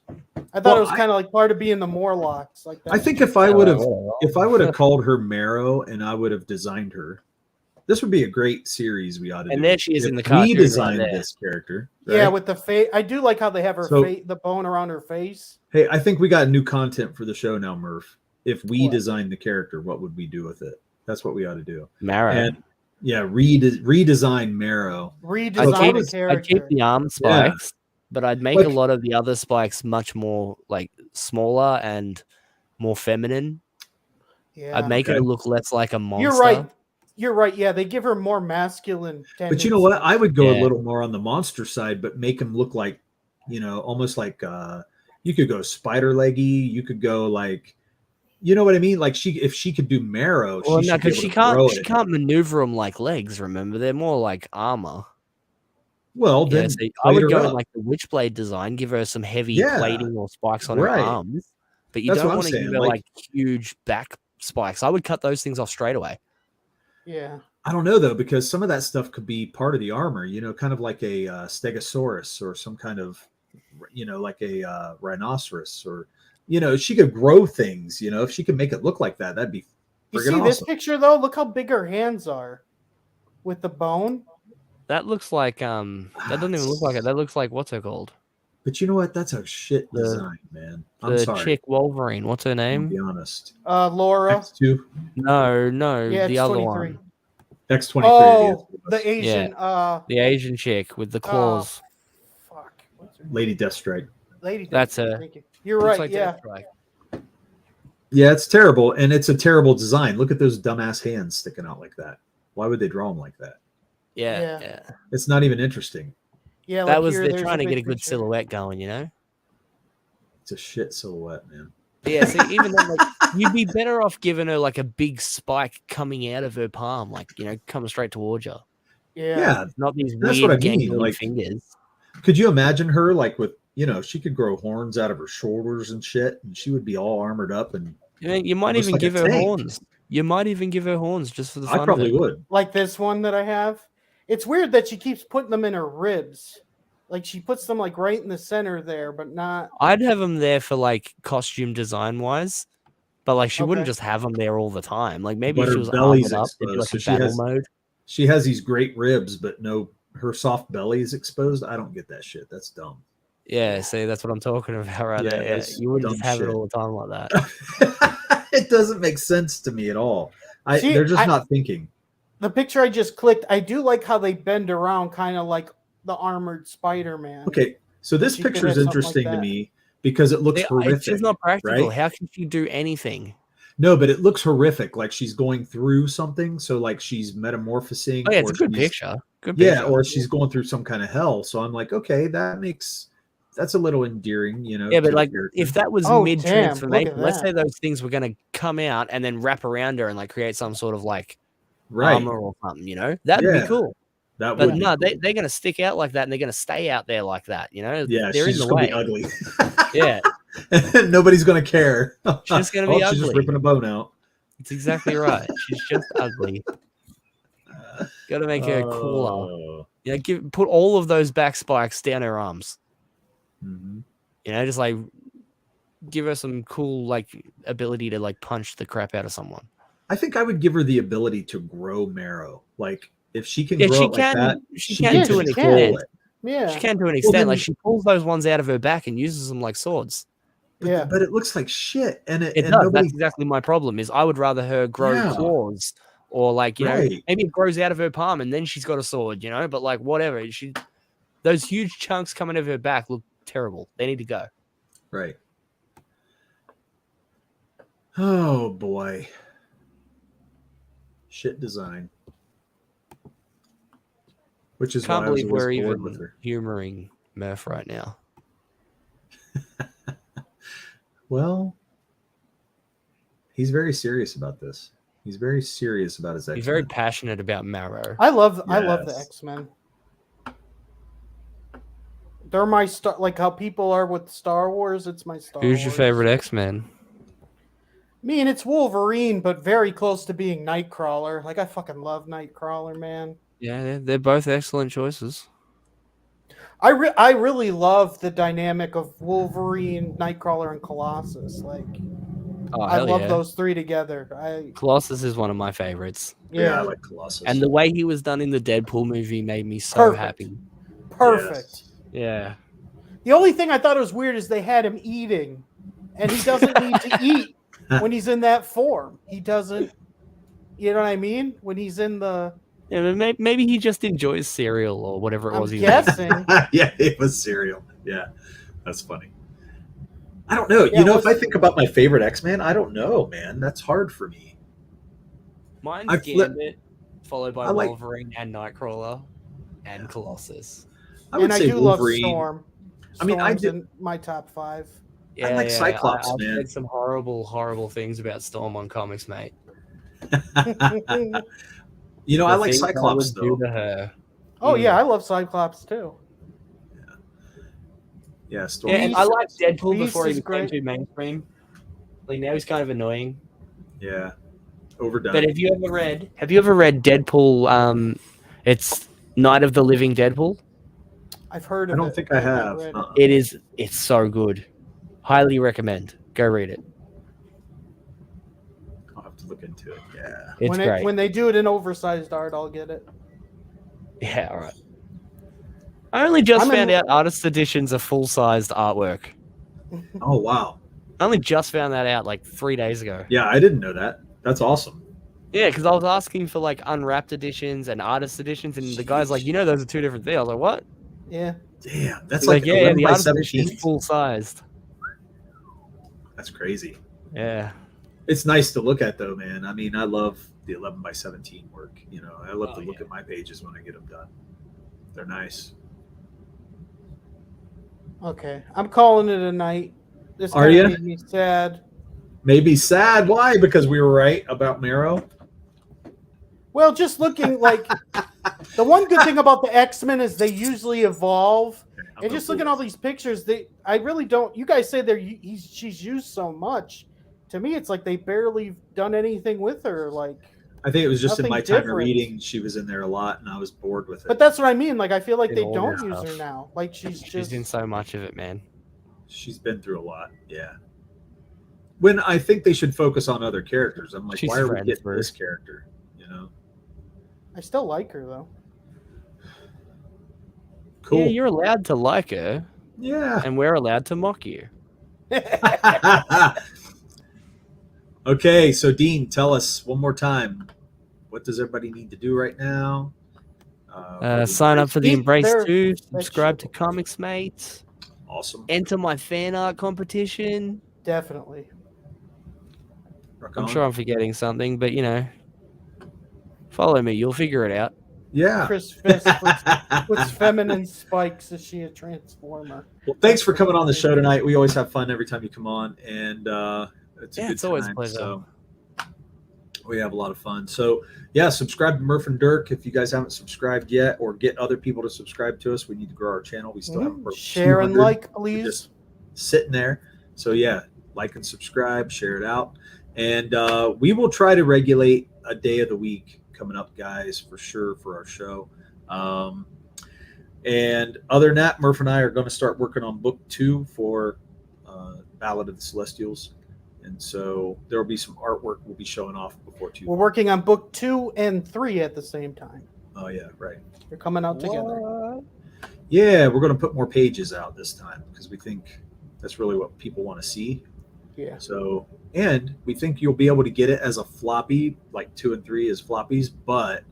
I thought it was kind of like part of being the Morlocks. Like that. I think if I would have called her Marrow and I would have designed her, this would be a great series we ought to do. And there she is in the cartoon. We designed this character. Right? Yeah, with the face. I do like how they have her the bone around her face. Hey, I think we got new content for the show now, Murph. If we designed the character, what would we do with it? That's what we ought to do. Marrow. And redesign Marrow. Redesign the character. I'd keep the arm spikes, but I'd make a lot of the other spikes much more like smaller and more feminine. Yeah. I'd make her look less like a monster. You're right. Yeah, they give her more masculine tendencies. But you know what? I would go a little more on the monster side, but make him look like, almost like you could go spider leggy. You could go like, you know what I mean? Like if she could do Marrow, well, no, because she can't maneuver them like legs. Remember, they're more like armor. Well, then so I would go in like the Witchblade design, give her some heavy plating or spikes on her arms, but you don't want to give her like huge back spikes. I would cut those things off straight away. Yeah. I don't know though, because some of that stuff could be part of the armor, kind of like a Stegosaurus or some kind of, like a rhinoceros or, she could grow things, if she could make it look like that, that'd be You see awesome. This picture though? Look how big her hands are with the bone. That looks like that doesn't even look like it. That looks like what's it called? But you know what? That's a shit design, man. I'm the sorry. chick Wolverine. What's her name? I'll be honest. Laura. X2. No, Yeah, the other one. X23. Oh, the Asian. The Asian chick with the claws. Fuck. What's her name? Lady Deathstrike. Lady. That's her. Thank you. You're right. Like yeah. Yeah, it's terrible, and it's a terrible design. Look at those dumbass hands sticking out like that. Why would they draw them like that? Yeah. It's not even interesting. Yeah, that was they're trying to get a good silhouette going, It's a shit silhouette, man. Yeah, see, even then, like, you'd be better off giving her like a big spike coming out of her palm, like coming straight towards you. Yeah, not these that's weird what I mean. Like fingers. Could you imagine her like with she could grow horns out of her shoulders and shit, and she would be all armored up and. You might even give her horns. You might even give her horns just for the fun. I probably would. Like this one that I have. It's weird that she keeps putting them in her ribs. Like she puts them like right in the center there, but not. I'd have them there for like costume design wise, but like she wouldn't just have them there all the time. Like maybe if she was armored up, it'd be like a battle mode. She has these great ribs, but her soft belly is exposed. I don't get that shit. That's dumb. Yeah, see, that's what I'm talking about right there. Yeah, you wouldn't just have it all the time like that. It doesn't make sense to me at all. They're just not thinking. The picture I just clicked, I do like how they bend around, kind of like the armored Spider-Man. Okay, so this picture is interesting to me because it looks horrific. It's just not practical. Right? How can she do anything? No, but it looks horrific, like she's going through something. So like she's metamorphosing. Oh yeah, it's a good picture. Good picture. Yeah, or she's going through some kind of hell. So I'm like, okay, that's a little endearing, Yeah, but like if that was mid transformation, let's say those things were going to come out and then wrap around her and like create some sort of like armor or something, that'd be cool. But no, they're going to stick out like that and they're going to stay out there like that, Yeah, they're she's in the way. Be ugly. Yeah, and nobody's gonna care. She's just gonna be She's just ugly. ripping a bone out. It's exactly right. She's just ugly. Got to make her cooler. Oh. You know, put all of those back spikes down her arms. Mhm. You know, just like give her some cool like ability to like punch the crap out of someone. I think I would give her the ability to grow marrow. Like if she can Yeah, grow she it like can. that, She can can to an control extent. it. Yeah. She can to an extent. then- Like she pulls those ones out of her back and uses them like swords. Yeah. But it looks like shit, and It and does. nobody. That's exactly my problem. Is I would rather her grow Yeah. claws, or like Right. maybe it grows out of her palm and then she's got a sword. But like whatever. Those huge chunks coming out of her back look terrible. They need to go. Right. Oh boy. Shit design. Which is Can't why I was believe always we're bored with even her. humoring Murph right now. Well, he's very serious about this. He's very serious about his X-Men. He's very passionate about Marrow. I love the Yes. X-Men. They're my star, like how people are with Star Wars. It's my Star Who's your Wars. favorite X-Men? Me, and it's Wolverine, but very close to being Nightcrawler. Like I fucking love Nightcrawler, man. Yeah, they're both excellent choices. I really love the dynamic of Wolverine, Nightcrawler, and Colossus. Like Oh, I hell love yeah. those three together. Colossus is one of my favorites. Yeah, I Yeah, like Colossus. And the way he was done in the Deadpool movie made me so Perfect. happy. perfect. Yes. Yeah. The only thing I thought was weird is they had him eating, and he doesn't need to eat when he's in that form. He doesn't. You know what I mean? When he's in the, Yeah, but maybe he just enjoys cereal or whatever it I'm was he was eating. guessing. Yeah, it was cereal. Yeah, that's funny. I don't know. Yeah, You know, what's- if I think about my favorite X-Men, I don't know, man. That's hard for me. Mine's I flip- Gambit, followed by I like- Wolverine and Nightcrawler and Colossus. I would And I say do Wolverine. love Storm. I mean, I Storm's did- in my top 5. Yeah, like Cyclops, I've man. said some horrible things about Storm on comics, mate. You know, I The like things I Cyclops would do though. to her. Oh yeah, I love Cyclops too. Yeah, Storm. Yeah, and I liked Deadpool Beast before he is became great. too mainstream. Like now he's kind of annoying. Yeah, overdone. But have you ever read Deadpool? It's Night of the Living Deadpool. I've heard I of it. don't think I but I've not have. read it. Uh-uh. It's so good. Highly recommend. Go read it. I'll have to look into it. Yeah. It's great. When they do it in oversized art, I'll get it. Yeah, all right. I only just I'm in- found out artist editions are full-sized artwork. Oh wow. I only just found that out like 3 days ago. Yeah, I didn't know that. That's awesome. Yeah, because I was asking for like unwrapped editions and artist editions, and the guy's like, those are two different things. I was like, what? Yeah. Damn, that's He's like yeah, 11 the by artist edition 17. is full-sized. That's crazy. Yeah. It's nice to look at though, man. I mean, I love the 11 by 17 work. You know, I love Oh, to look yeah. at my pages when I get them done. They're nice. Okay, I'm calling it a night. This Are kinda ya? made me sad. Maybe sad. Why? Because we were right about Marrow. Well, just looking like the one good thing about the X-Men is they usually evolve. And just looking at all these pictures, I really don't. You guys say she's used so much. To me, it's like they barely done anything with her. Like, I think it was just in nothing my time of different. reading. She was in there a lot, and I was bored with it. but that's what I mean. Like, I feel like In they all don't their use stuff. her now. Like, she's just. in so much of it, man. She's been through a lot. Yeah. When I think they should focus on other characters, I'm like, She's why are we friends, getting bro. this character? You know, I still like her though. cool. Yeah, you're allowed to like her, Yeah. and we're allowed to mock you. Okay, so Dean, tell us one more time. What does everybody need to do right now? Sign up for the Eat Embrace their 2, subscribe to vegetables. Comics Mates, Awesome. enter my fan art competition. Definitely. Rock I'm on. sure I'm forgetting something, but follow me. You'll figure it out. Yeah. Chris Fisk with feminine spikes. Is she a transformer? Well, thanks for coming on the show tonight. We always have fun every time you come on, and it's a good it's always a time, pleasure. So we have a lot of fun. So yeah, subscribe to Murph and Dirk if you guys haven't subscribed yet, or get other people to subscribe to us. We need to grow our channel. We still haven't broken Share and 200. like, We're please. just sitting there. So yeah, like and subscribe, share it out, and we will try to regulate a day of the week coming up, guys, for sure for our show. And other than that, Murph and I are going to start working on book 2 for Ballad of the Celestials, and so there will be some artwork we'll be showing off before too. We're working on book 2 and 3 at the same time. Oh yeah, right. They're coming out together. What? Yeah, we're going to put more pages out this time because we think that's really what people want to see. Yeah. So, and we think you'll be able to get it as a floppy, like 2 and 3 as floppies, but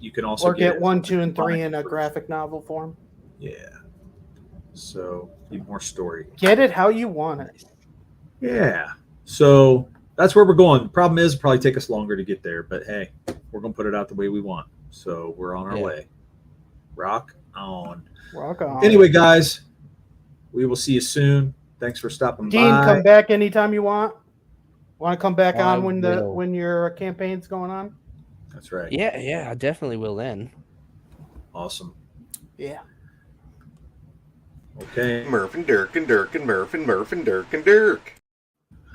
you can also Or get it 1, 2, and 3 combined in a version. graphic novel form. Yeah. So, need more story. Get it how you want it. Yeah. So that's where we're going. The problem is, it'll probably take us longer to get there, but hey, we're going to put it out the way we want. So we're on our Yeah. way. Rock on. Rock on. Anyway, guys, we will see you soon. Thanks for stopping Dean, by. come back anytime you want. Want to come back I on will. when your campaign's going on? That's right. Yeah, I definitely will then. Awesome. Yeah. Okay. Murph and Dirk and Dirk and Murph and Murph and Dirk and Dirk.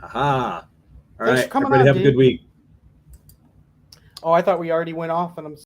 Haha. All Thanks right. for coming Everybody on, have a good Dean. week. Oh, I thought we already went off and I'm